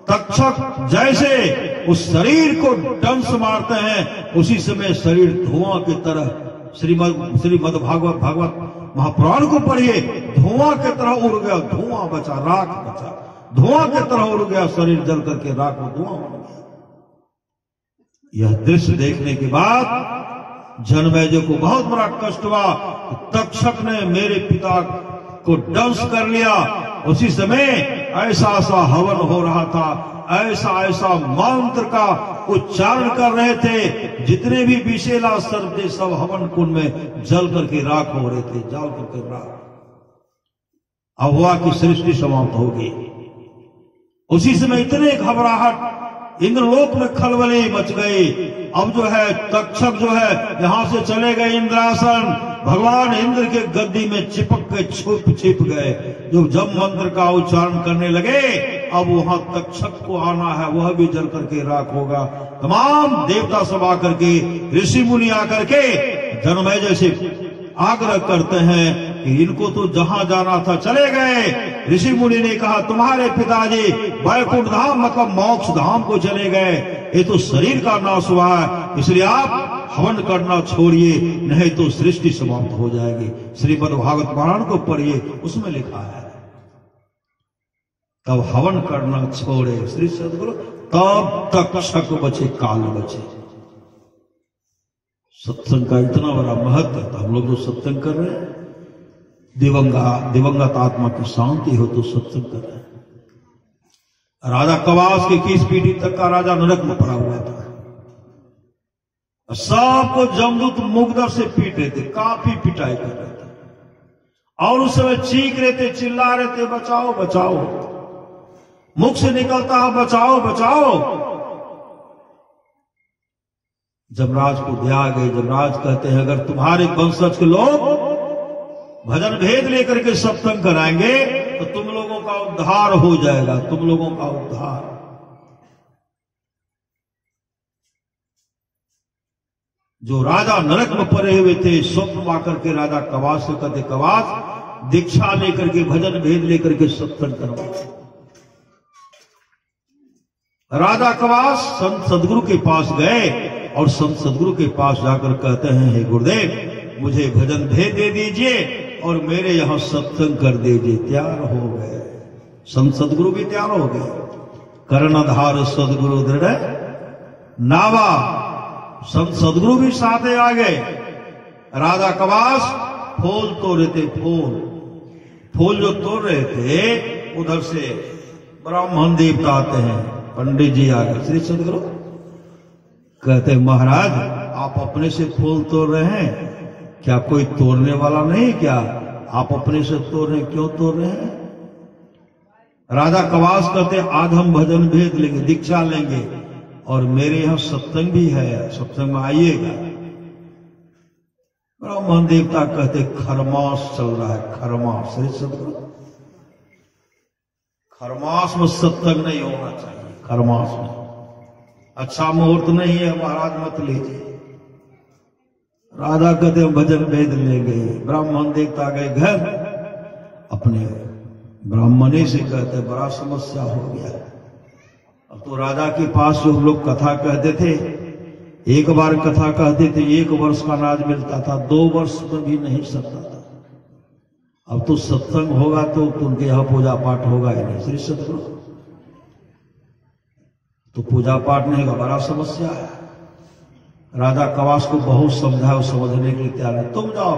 तक्षक जैसे उस शरीर को डंस मारते हैं, उसी समय शरीर धुआं की तरह, श्रीमद भागवत महापुराण को पढ़िए, धुआं की तरह उड़ गया, धुआं बचा, राख बचा, धुआं की तरह उड़ गया, शरीर जल करके राख और धुआं बन गया। यह दृश्य देखने के बाद जनमेजय को बहुत बड़ा कष्ट हुआ। तक्षक ने मेरे पिता को दंश कर लिया। उसी समय ऐसा ऐसा हवन हो रहा था, ऐसा ऐसा मंत्र का उच्चारण कर रहे थे, जितने भी विषैला सर्प थे सब हवन कुंड में जल करके राख हो रहे थे, जल करके राख। अब हुआ कि सृष्टि समाप्त होगी। उसी समय इतने घबराहट, इंद्रलोक में खलबली मच गई। अब जो है तक्षक जो है यहां से चले गए इंद्रासन, भगवान इंद्र के गद्दी में चिपक के छिप गए। जो जब मंत्र का उच्चारण करने लगे, अब वहां तक्षक को आना है, वह भी जल करके राख होगा। तमाम देवता सब आकर के, ऋषि मुनि आकर के जनमेजय से आग्रह करते हैं कि इनको तो जहां जाना था चले गए। ऋषि मुनि ने कहा तुम्हारे पिताजी वैकुंठ धाम मतलब मोक्ष धाम को चले गए, ये तो शरीर का नाश हुआ है, इसलिए आप हवन करना छोड़िए, नहीं तो सृष्टि समाप्त हो जाएगी। श्रीमद् भागवत पुराण को पढ़िए, उसमें लिखा है तब हवन करना छोड़े श्री सद्गुरु, तब तक्षक बचे, काल बचे। सत्संग का इतना बड़ा महत्व है, तो हम लोग जो सत्संग कर रहे हैं, दिवंगत आत्मा की शांति हो तो सत्संग कर रहे हैं। राजा कवास के 21 पीढ़ी तक का राजा नरक में पड़ा हुआ था। सबको जमदूत मुगदर से पीट रहे थे, काफी पिटाई कर रहे थे, और उस समय चीख रहे थे, चिल्ला रहे थे, बचाओ बचाओ, मुख से निकलता है बचाओ बचाओ। जमराज को दया गई। जमराज कहते हैं अगर तुम्हारे वंशज के लोग भजन भेद लेकर के सत्संग कराएंगे तो तुम लोगों का उद्धार हो जाएगा, तुम लोगों का उद्धार। जो राजा नरक में पड़े हुए थे, स्वप्न में आकर के राजा कवास से कहते कवास दीक्षा लेकर के, भजन भेद लेकर के सत्संग करवाओ। राजा कवास संत सदगुरु के पास गए और संत सदगुरु के पास जाकर कहते हैं हे गुरुदेव मुझे भजन भेद दे दीजिए और मेरे यहां सत्संग कर दीजिए। तैयार हो गए, संत सदगुरु भी तैयार हो गए। कर्णधार सदगुरु दृढ़ नावा, संत सदगुरु भी साथे आ गए। राजा कवास फूल तोड़ रहे थे, फूल जो तोड़ रहे थे उधर से ब्राह्मण देवता आते हैं, पंडित जी आ गए। श्री सदगुरु कहते महाराज आप अपने से फूल तोड़ रहे हैं, क्या कोई तोड़ने वाला नहीं, क्या आप अपने से तोड़ रहे हैं, क्यों तोड़ रहे हैं? राजा कवास कहते आज हम भजन भेद लेंगे, दीक्षा लेंगे और मेरे यहां सत्संग भी है, सत्संग में आइएगा। ब्राह्मण देवता कहते खरमास चल रहा है, खरमास। श्री सदगुरु खरमास में सत्संग नहीं होना चाहिए, खरमास में अच्छा मुहूर्त नहीं है महाराज, मत लीजिए। राजा कहते भजन भेद ले गए। ब्राह्मण देवता गए घर अपने, ब्राह्मणी से कहते बड़ा समस्या हो गया। अब तो राजा के पास जो लोग कथा कहते थे, एक बार कथा कहते थे 1 वर्ष का अनाज मिलता था, 2 वर्ष में भी नहीं सकता था। अब तो सत्संग होगा तो उनके यहां पूजा पाठ होगा ही नहीं। श्री सदगुरु तो पूजा पाठ नहीं होगा, बड़ा समस्या है। राजा कवास को बहुत समझाया, समझने के लिए तैयार है। तुम जाओ,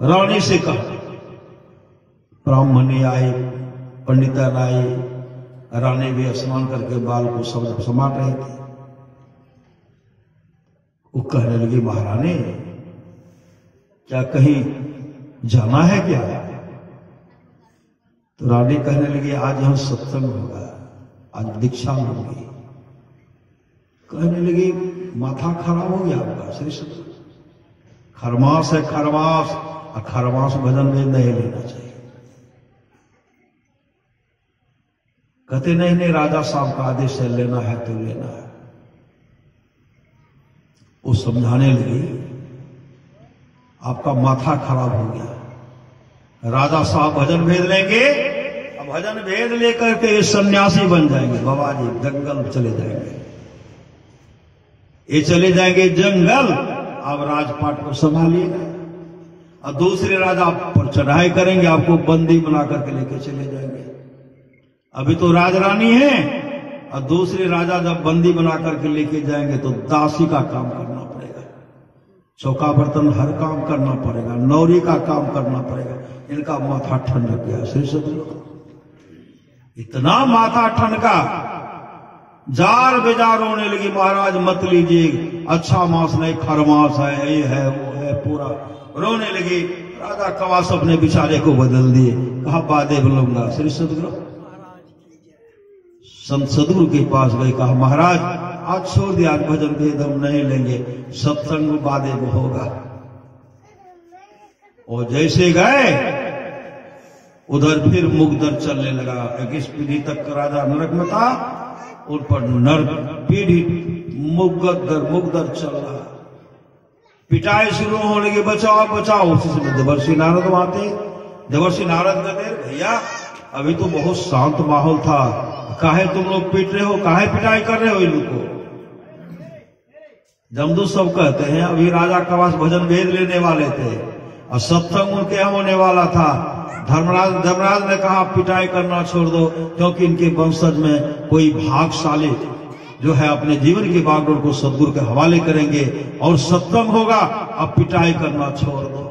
रानी से कहा। ब्राह्मणी आई, पंडितन आई, रानी भी स्नान करके बाल को समाट रही थी। वो कहने लगी महारानी क्या कहीं जाना है क्या? तो रानी कहने लगी आज यहां सत्संग होगा, आज दीक्षा लूंगी। कहने लगी माथा खराब हो गया आपका। श्री सदगुरु खरमास है, खरमास, और खरमास भजन में नहीं लेना चाहिए। कहते नहीं राजा साहब का आदेश है, लेना है तो लेना है। वो समझाने लगी, आपका माथा खराब हो गया, राजा साहब भजन भेद लेंगे, अब भजन भेद लेकर के ये सन्यासी बन जाएंगे, बाबा जी जंगल चले जाएंगे, ये चले जाएंगे जंगल, अब राजपाट को संभालिएगा, और दूसरे राजा पर चढ़ाई करेंगे, आपको बंदी बना करके लेके चले जाएंगे। अभी तो राजरानी है, और दूसरे राजा जब बंदी बना करके लेके जाएंगे तो दासी का काम करना पड़ेगा, चौका बर्तन हर काम करना पड़ेगा, नौरी का काम करना पड़ेगा। इनका माथा ठंडक गया, श्री सदगुरु इतना माथा ठंडका, जार बेजार होने लगी, महाराज मत लीजिए, अच्छा मांस नहीं, खरमास है, ये है वो है, पूरा रोने लगी। राजा कवास अपने बिचारे को बदल दिए, कहा बादे बोलूंगा। श्री सदगुरु संत सदगुरु के पास गए, कहा महाराज आज छोड़ दिया, आज भजन भेद हम नहीं लेंगे, सत्संग बादे में होगा। और जैसे गए उधर फिर मुगदर चलने लगा। 21 पीढ़ी तक का राजा नरक में था, उन पर नरक पीढ़ी मुगदर चल रहा, पिटाई शुरू होने लगी, बचाओ बचाओ। उसी समय देवर्षि नारद वहां थे, देवर्षि नारद कहते भैया अभी तो बहुत शांत माहौल था, काहे तुम लोग पीट रहे हो, काहे पिटाई कर रहे हो इन लोग को। जमदूत सब कहते हैं अभी राजा कवास भजन भेद लेने वाले थे और सत्संग उनके यहाँ होने वाला था। धर्मराज ने कहा पिटाई करना छोड़ दो, क्योंकि इनके वंशज में कोई भागशाली जो है अपने जीवन की बागडोर को सदगुरु के हवाले करेंगे और सत्संग होगा, अब पिटाई करना छोड़ दो।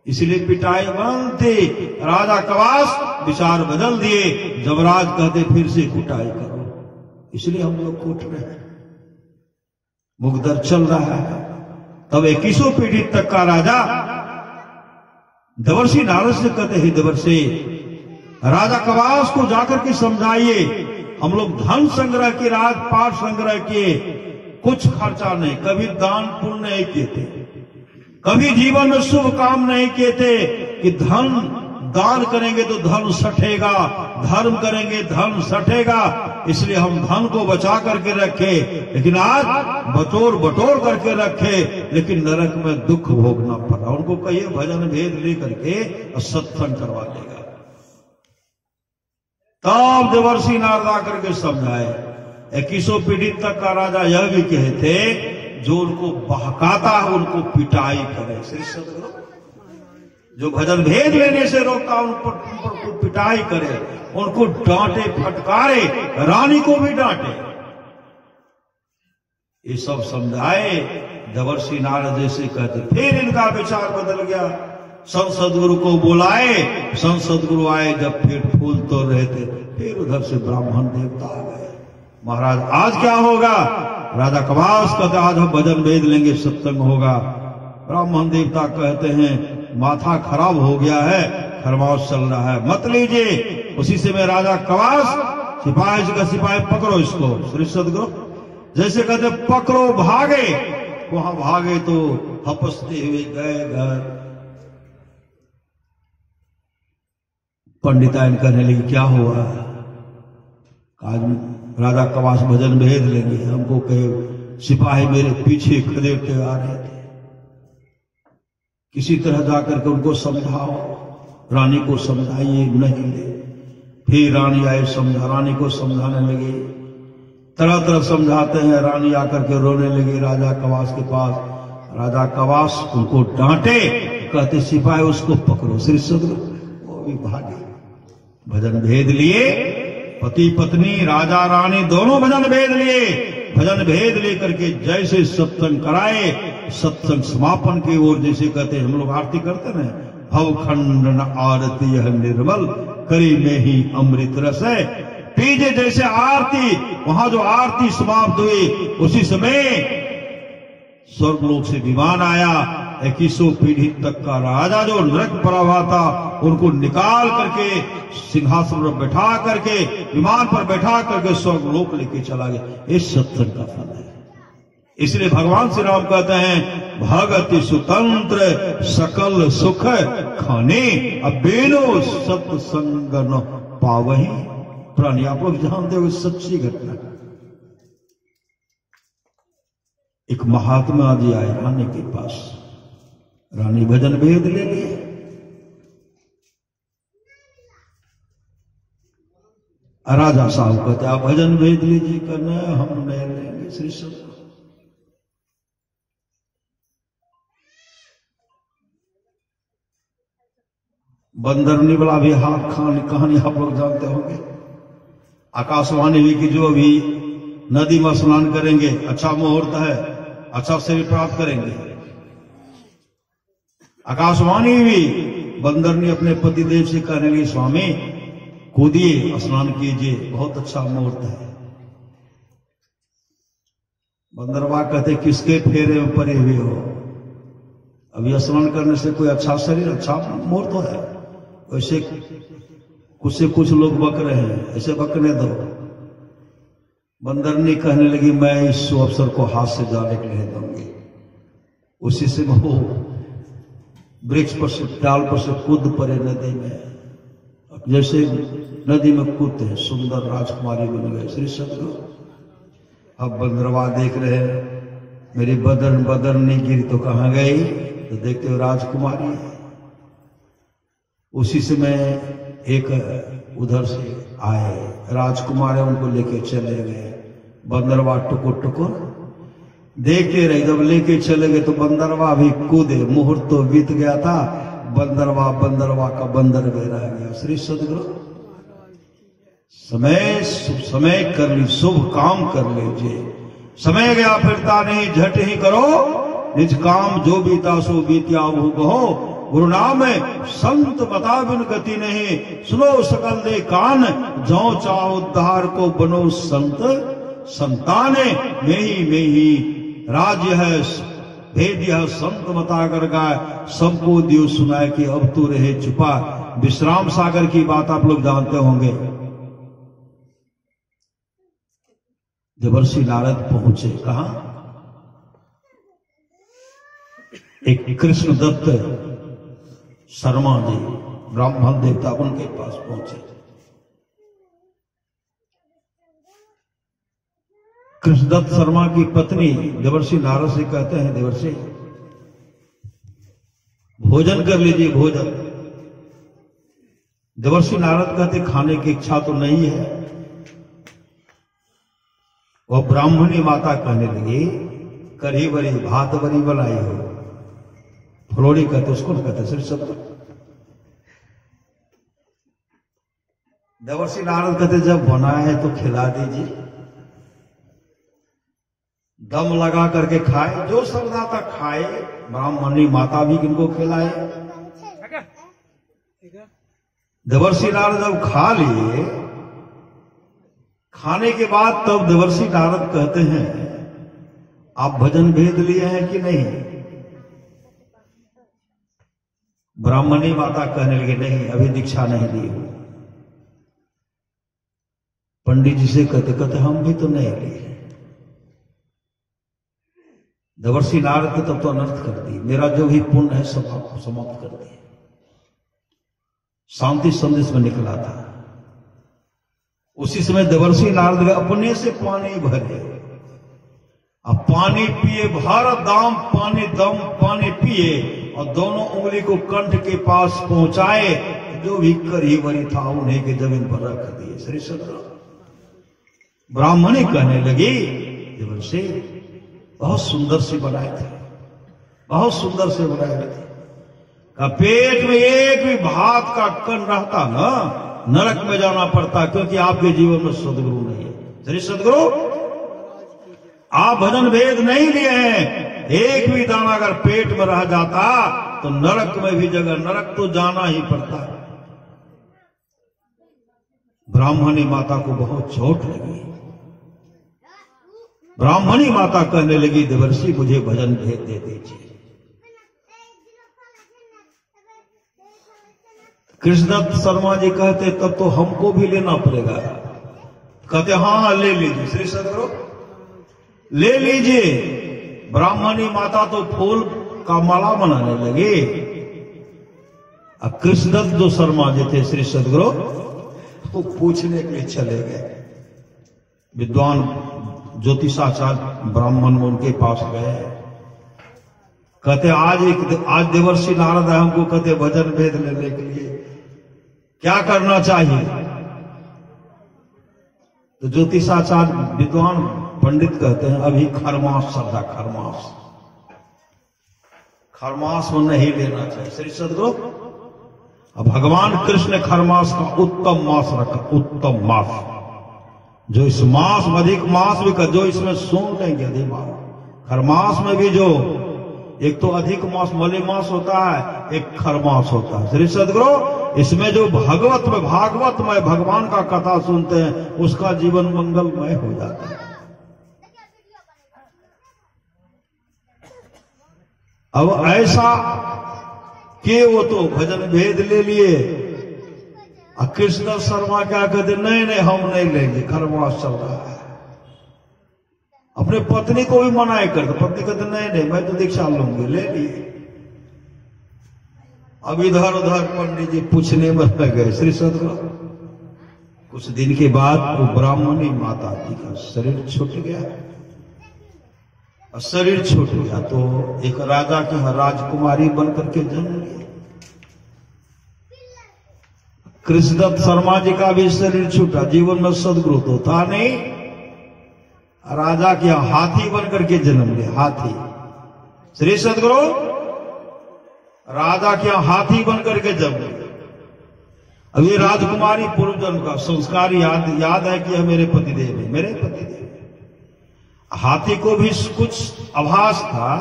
इसलिए पिटाई बंद थी। राजा कवास विचार बदल दिए, जमराज कहते फिर से कुटाई करो, इसलिए हम लोग कूट रहे हैं, मुगदर चल रहा है। तब 21 पीढ़ी तक का राजा देवर्षि नारद से कहते हैं, देवर्षि राजा कवास को जाकर के समझाइए, हम लोग धन संग्रह की, राजपाट संग्रह किए, कुछ खर्चा नहीं, कभी दान पुण्य नहीं किए थे, कभी जीवन में शुभ काम नहीं किए थे कि धन दान करेंगे तो धन सठेगा, धर्म करेंगे धन सठेगा, इसलिए हम धन को बचा करके रखे, लेकिन आज बटोर करके रखे, लेकिन नरक में दुख भोगना पड़ा। उनको कहिए भजन भेद ले करके सत्संग करवा देगा। तब देवर्षि नारद आकर के समझाए। 21 पीढ़ी तक का राजा यह भी कहे थे, जो उनको बहकाता है उनको पिटाई करे। श्री सदगुरु जो भजन भेद लेने से रोकता उन पर पिटाई करे, उनको डांटे फटकारे, रानी को भी डांटे। ये सब समझाए देवर्षि नारद जैसे कहते। फिर इनका विचार बदल गया, संत सदगुरु को बुलाए, संत सदगुरु आए, जब फिर फूल तो रहे थे, फिर उधर से ब्राह्मण देवता आ गए। महाराज आज क्या होगा? राजा कवास कहते आज हम भजन भेद लेंगे, सत्संग होगा। ब्राह्मण देवता कहते हैं माथा खराब हो गया है, खरमास चल रहा है, मत लीजिए। उसी से मैं राजा कवास सिपाही का सिपाही पकड़ो इसको। श्री सदगुरु जैसे कहते पकड़ो, भागे, वहां भागे तो हपसते हुए गए घर। पंडिताइन कहने लगी क्या हुआ? आज राजा कवास भजन भेद लेंगे, हमको कहे सिपाही मेरे पीछे खदेड़ते आ रहे थे, किसी तरह जाकर के उनको समझाओ। रानी को समझाइए, नहीं ले। फिर रानी आए, रानी को समझाने लगी, तरह तरह समझाते हैं। रानी आकर के रोने लगी राजा कवास के पास। राजा कवास उनको डांटे, कहते सिपाही उसको पकड़ो। श्री सदगुरु वो भी भागे, भजन भेद लिए। पति पत्नी राजा रानी दोनों भजन भेद लिए। भजन भेद लेकर के जैसे सत्संग कराए, सत्संग समापन की ओर जैसे कहते हम लोग आरती करते हैं, भव खंडन आरती यह निर्मल करी में ही अमृत रस है। पीछे जैसे आरती, वहां जो आरती समाप्त हुई उसी समय स्वर्गलोक से विमान आया। 21 पीढ़ी तक का राजा जो नरक पड़ा हुआ था उनको निकाल करके सिंहासन पर बैठा करके, विमान पर बैठा करके स्वर्गलोक लेके चला गया। इस सत्संग का फल है। इसलिए भगवान श्री राम कहते हैं भगति सुतंत्र सकल सुख खाने, अब बेनो सत्संग न पावही। प्राणी आप लोग जानते हो सच्ची घटना। एक महात्मा जी आए रानी के पास। रानी भजन भेद ले लिए। राजा साहब कहते आप भजन भेद लीजिए। कहना हम नहीं लेंगे श्री सत्य। बंदरनी वाला भी हाथ कहानी आप लोग जानते होंगे। आकाशवाणी हुई कि जो अभी नदी में स्नान करेंगे अच्छा मुहूर्त है, अच्छा शरीर प्राप्त करेंगे। आकाशवाणी हुई, बंदरनी अपने पतिदेव से कहने लगी स्वामी कूदिए स्नान कीजिए, बहुत अच्छा मुहूर्त है। बंदरवा कहते किसके फेरे में पड़े हुए हो, अभी स्नान करने से कोई अच्छा शरीर अच्छा मुहूर्त है। वैसे कुछ से कुछ लोग बक रहे हैं, ऐसे बकने दो। बंदरनी कहने लगी मैं इस अवसर को हाथ से जाने के लिए दूंगी। उसी से वो वृक्ष पर से डाल पर से कूद पड़े नदी में। जैसे नदी में कूदते हैं सुंदर राजकुमारी बन गए श्री सतगुरु। अब बंदरवा देख रहे हैं मेरी बदर नहीं गिरी तो कहां गई, तो देखते हो राजकुमारी है। उसी समय एक उधर से आए राजकुमार, उनको लेके चले गए। बंदरवा टुकुर टुकुर देखते रहे। जब लेके चले गए तो बंदरवा भी कूदे। मुहूर्त तो बीत गया था, बंदरवा का बंदर भी रह गया। श्री सद्गुरु समय कर ली, शुभ काम कर लीजिए। समय गया फिरता नहीं, झट ही करो निज काम। जो बीता सो बीतिया वो कहो, गुरु नाम है संत बता बिन गति नहीं। सुनो सकल दे कान, जो चाहो उद्धार को बनो संत संताने। में ही राज्य है भेद यह संत बता कर गाय, सबको दियो सुनाए कि अब तू रहे छुपा। विश्राम सागर की बात आप लोग जानते होंगे। देवर्षि नारद पहुंचे कहां, एक कृष्ण दत्त शर्मा जी ब्राह्मण देवता उनके पास पहुंचे। कृष्णदत्त शर्मा की पत्नी देवर्षि नारद से कहते हैं देवर्षि भोजन कर लीजिए भोजन। देवर्षि नारद कहते खाने की इच्छा तो नहीं है। वह ब्राह्मणी माता कहने लगी कढ़ी बड़ी भात बड़ी बनाई हो। फलोड़ी कहते उसको न कहते श्री सत्य। देवर्षि नारद कहते जब बनाए है तो खिला दीजिए। दम लगा करके खाए, जो सर्वदाता खाए। ब्राह्मणी माता भी किनको खिलाए। देवर्षि नारद जब खा लिए, खाने के बाद तब देवर्षि नारद कहते हैं आप भजन भेद लिए हैं कि नहीं। ब्राह्मणी माता कहने लगे नहीं अभी दीक्षा नहीं दी हूं। पंडित जी से कहते हम भी तो नहीं लिए। देवर्षि नारद ने तब तो अनर्थ कर दी, मेरा जो भी पुण्य है सब आपको समाप्त कर दिया। शांति संदेश में निकला था। उसी समय देवर्षि नारद अपने से पानी भरे, अब पानी पिए, भर दाम पानी दम पानी पिए और दोनों उंगली को कंठ के पास पहुंचाए। जो भी करी वरी था उन्हें के जमीन पर रख दिए। श्री सद्गुरु ब्राह्मणी कहने लगी देवर्षि बहुत सुंदर से बनाए थे, बहुत सुंदर से बनाए थे। का पेट में एक भी भात का कण रहता ना नरक में जाना पड़ता, क्योंकि आपके जीवन में सद्गुरु नहीं है। श्री सद्गुरु आप भजन भेद नहीं लिए हैं। एक भी दाना अगर पेट में रह जाता तो नरक में भी जगह, नरक तो जाना ही पड़ता है। ब्राह्मणी माता को बहुत चोट लगी। ब्राह्मणी माता कहने लगी देवर्षि मुझे भजन भेद दे दीजिए। कृष्णदत्त शर्मा जी कहते तब तो हमको भी लेना पड़ेगा। कहते हाँ ले लीजिए श्री सद्गुरु ले लीजिए। ब्राह्मणी माता तो फूल का माला बनाने लगे। अब कृष्णदत्त जो शर्मा जी थे श्री सद्गुरु तो पूछने के लिए चले गए। विद्वान ज्योतिषाचार्य ब्राह्मण में उनके पास गए, कहते आज देवर्षि नारद है, हमको कहते भजन भेद लेने के लिए क्या करना चाहिए? तो ज्योतिषाचार्य विद्वान पंडित कहते हैं अभी खरमास चल रहा, खरमास में नहीं लेना चाहिए। श्री सद्गुरु अब भगवान कृष्ण ने खरमास का उत्तम मास रखा, उत्तम मास, जो इस मास में अधिक मास भी कर, जो इसमें सुन लेंगे अधिक मास। खरमास में भी जो एक तो अधिक मास मलेमास होता है, एक खरमास होता है। श्री सद्गुरु इसमें जो भागवत में भगवान का कथा सुनते हैं उसका जीवन मंगलमय हो जाता है। अब ऐसा कि वो तो भजन भेद ले लिए, कृष्ण शर्मा क्या कहते, नहीं हम नहीं लेंगे, खरमास चल रहा है। अपने पत्नी को भी मनाई करते, पत्नी कहते नहीं मैं तो दीक्षा लूंगी, ले लिए। अब इधर उधर पंडित जी पूछने में लग गए। श्री सद्गुरु कुछ दिन के बाद वो ब्राह्मणी माता जी का शरीर छूट गया, और शरीर छूट गया तो एक राजा की राजकुमारी बनकर के जन्म लिया। कृष्णदत्त शर्मा जी का भी शरीर छूटा, जीवन में सद्गुरु तो था नहीं, राजा के हाथी बनकर के जन्म लिया, हाथी। श्री सद्गुरु राजा के हाथी बनकर के जन्म लिया। अब ये राजकुमारी पूर्व जन्म का संस्कार याद है कि मेरे पतिदेव है, मेरे पतिदेव। हाथी को भी कुछ आभास था,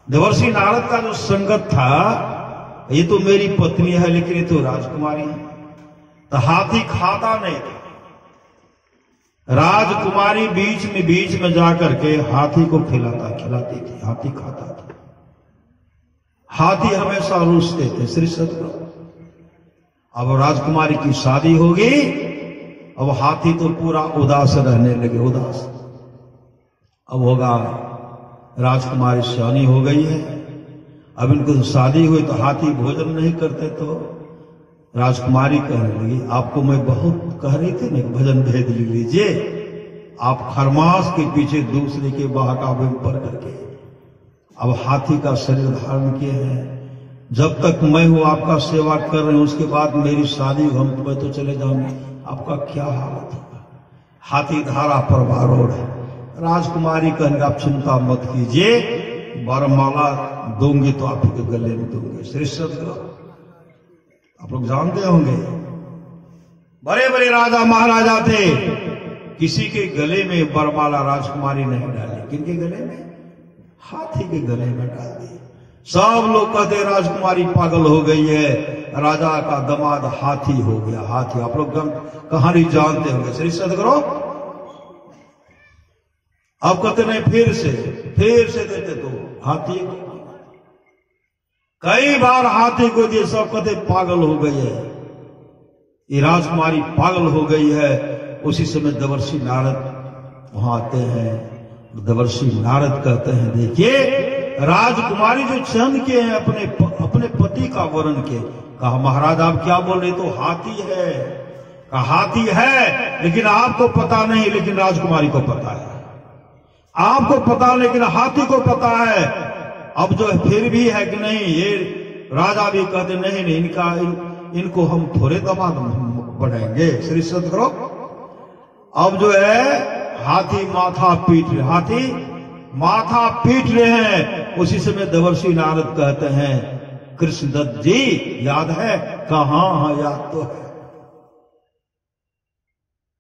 देवर्षि नारद का जो संगत था, ये तो मेरी पत्नी है लेकिन ये तो राजकुमारी है, तो हाथी खाता नहीं था। राजकुमारी बीच में जाकर के हाथी को खिलाती थी, हाथी खाता था। हाथी हमेशा रूसते थे। श्री सद्गुरु अब राजकुमारी की शादी होगी, अब हाथी तो पूरा उदास रहने लगे, उदास। अब होगा राजकुमारी सियानी हो गई है, अब इनको शादी हुई तो हाथी भोजन नहीं करते, तो राजकुमारी कहने लगी आपको मैं बहुत कह रही थी ना भजन भेद लीजिए, आप खरमास के पीछे दूसरे के बहकावे में पड़ करके अब हाथी का शरीर धारण किए हैं। जब तक मैं हूं आपका सेवा कर रहे हूं, उसके बाद मेरी शादी हम मैं तो चले जाऊंगी, आपका क्या हालत होगा? हाथी धारा पर बारोड़ है। राजकुमारी कहने आप चिंता मत कीजिए, वरमाला दूंगी तो आप के गले में दूंगी। श्री सद्गुरु आप लोग जानते होंगे, बड़े बड़े राजा महाराजा थे, किसी के गले में वरमाला राजकुमारी नहीं डाली, किनके गले में? हाथी के गले में डाल दी। सब लोग कहते राजकुमारी पागल हो गई है, राजा का दामाद हाथी हो गया, हाथी। आप लोग कहानी जानते होंगे। श्री सद्गुरु अब कहते नहीं फिर से देते तो हाथी को, कई बार हाथी को दिए, सब कहते पागल हो गई है, ये राजकुमारी पागल हो गई है। उसी समय देवर्षि नारद वहां आते हैं। देवर्षि नारद कहते हैं देखिए राजकुमारी जो चंद के हैं अपने पति का वर्ण के, कहा महाराज आप क्या बोल रहे? तो हाथी है। कहा हाथी है लेकिन आपको पता नहीं, लेकिन राजकुमारी को पता है। आपको पता लेकिन हाथी को पता है। अब जो फिर भी है कि नहीं, ये राजा भी कहते नहीं इनको हम थोड़े दामाद बढ़ाएंगे। श्री सद्गुरु अब जो है हाथी माथा पीट रहे हैं। उसी समय देवर्षि नारद कहते हैं कृष्णदत्त जी याद है? कहां? हाँ याद तो है।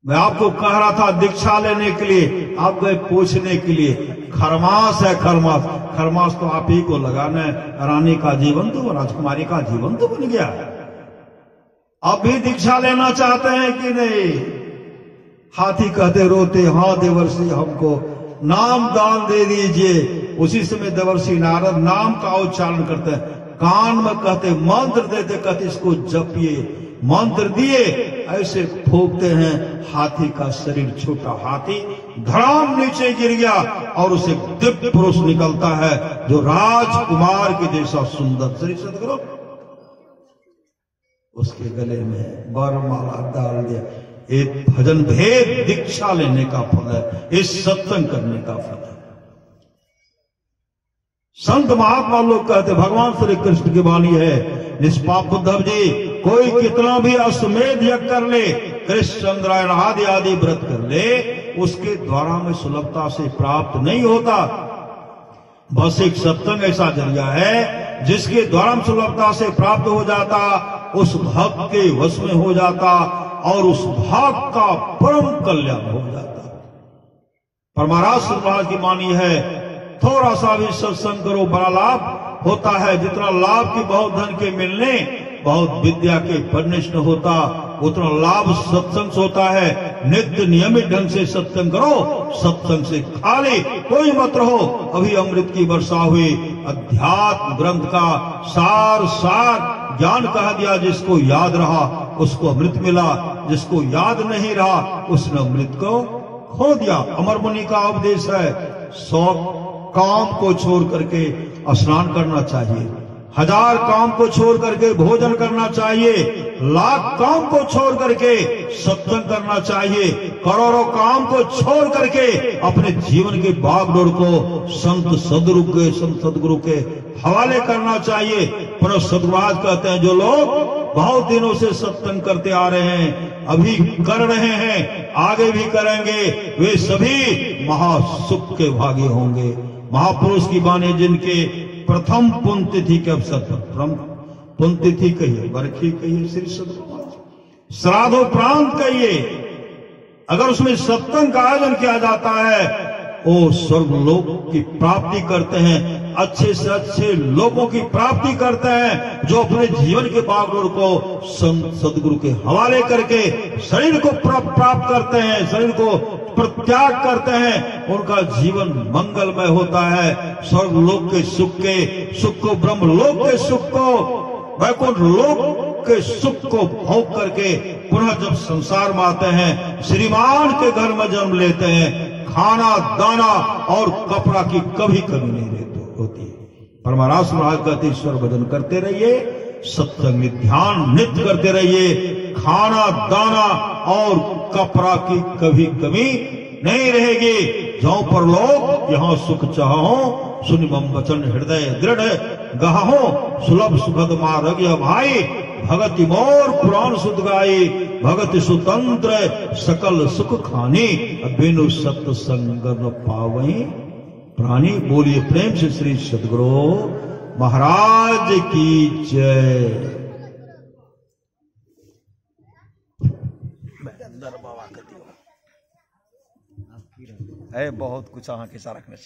मैं आपको कह रहा था दीक्षा लेने के लिए, आप गए पूछने के लिए। खरमास है, खरमास तो आप ही को लगाना है। रानी का जीवन तो, राजकुमारी का जीवन तो बन गया। अब भी दीक्षा लेना चाहते हैं कि नहीं? हाथी कहते रोते, हाँ देवर्षि हमको नाम दान दे दीजिए। उसी समय देवर्षि नारद नाम का उच्चारण करते हैं, कान में कहते मंत्र देते, कहते इसको जपिए। मंत्र दिए, ऐसे फूंकते हैं, हाथी का शरीर छोटा हाथी धड़ाम नीचे गिर गया और उसे दिव्य पुरुष निकलता है जो राजकुमार के जैसा सुंदर। श्री सद्गुरु उसके गले में वरमाला डाल दिया। एक भजन भेद दीक्षा लेने का फल है, इस सत्संग करने का फल है। संत महात्मा लोग कहते, भगवान श्री कृष्ण की वाणी है, निष्पाप उद्धव जी, कोई कितना भी अश्वमेध यज्ञ कर ले, कृष्ण चंद्रायण आदि आदि व्रत कर ले, उसके द्वारा में सुलभता से प्राप्त नहीं होता। बस एक सत्संग ऐसा जरिया है जिसके द्वारा सुलभता से प्राप्त हो जाता, उस भक्त के वश में हो जाता और उस भक्त का परम कल्याण हो जाता। पर महाराज महाराज की वाणी है, थोड़ा सा भी सत्संग करो बड़ा लाभ होता है। जितना लाभ की बहुत धन के मिलने, बहुत विद्या के पढ़ने से होता, उतना लाभ सत्संग से होता है। नित्य नियमित ढंग से सत्संग करो, सत्संग से खाली कोई मत रहो। अभी अमृत की वर्षा हुई, अध्यात्म ग्रंथ का सार सार ज्ञान कह दिया। जिसको याद रहा उसको अमृत मिला, जिसको याद नहीं रहा उसने अमृत को खो दिया। अमर मुनि का उपदेश है, 100 काम को छोड़ करके स्नान करना चाहिए, 1000 काम को छोड़ करके भोजन करना चाहिए, 1,00,000 काम को छोड़ करके सत्संग करना चाहिए, करोड़ों काम को छोड़ करके अपने जीवन के बागडोर को संत सदगुरु के हवाले करना चाहिए। पर सदगुरुराज कहते हैं, जो लोग बहुत दिनों से सत्संग करते आ रहे हैं, अभी कर रहे हैं, आगे भी करेंगे, वे सभी महासुख के भागी होंगे। महापुरुष की वाणी, जिनके प्रथम पुण्यतिथि के अवसर पर, पुण्यतिथि कहिए, बरखी कहिए, श्री सदगुरु श्राद्धोपरांत कहिए, अगर उसमें सत्संग का आयोजन किया जाता है, वो स्वर्ग लोक की प्राप्ति करते हैं, अच्छे से अच्छे लोगों की प्राप्ति करते हैं, जो अपने जीवन के बागडोर को संत सदगुरु के हवाले करके शरीर को प्राप्त करते हैं, शरीर को प्रत्याग करते हैं, उनका जीवन मंगलमय होता है। स्वर्ग लोक के सुख को, ब्रह्म लोक के सुख को, वैकुंठ लोक के सुख को भोग करके पुनः जब संसार में आते हैं, श्रीमान के घर में जन्म लेते हैं, खाना दाना और कपड़ा की कभी कमी नहीं होती। पर महाराज महाराज कहते, ईश्वर भजन करते रहिए, सत्संग में ध्यान नित्य करते रहिए, खाना दाना और कपड़ा की कभी कमी नहीं रहेगी। जहाँ पर लोग यहाँ सुख चाहो, सुनि मम वचन हृदय दृढ़ गहो, सुलभ सुखद मार्ग भाई, भगति मोर पुराण सुध गाई, भगति सुतंत्र सकल सुख खानी, बिनु सत्संग न पावई प्राणी। बोलिए प्रेम से श्री सदगुरु महाराज की जय। है बहुत कुछ आके सारा रखने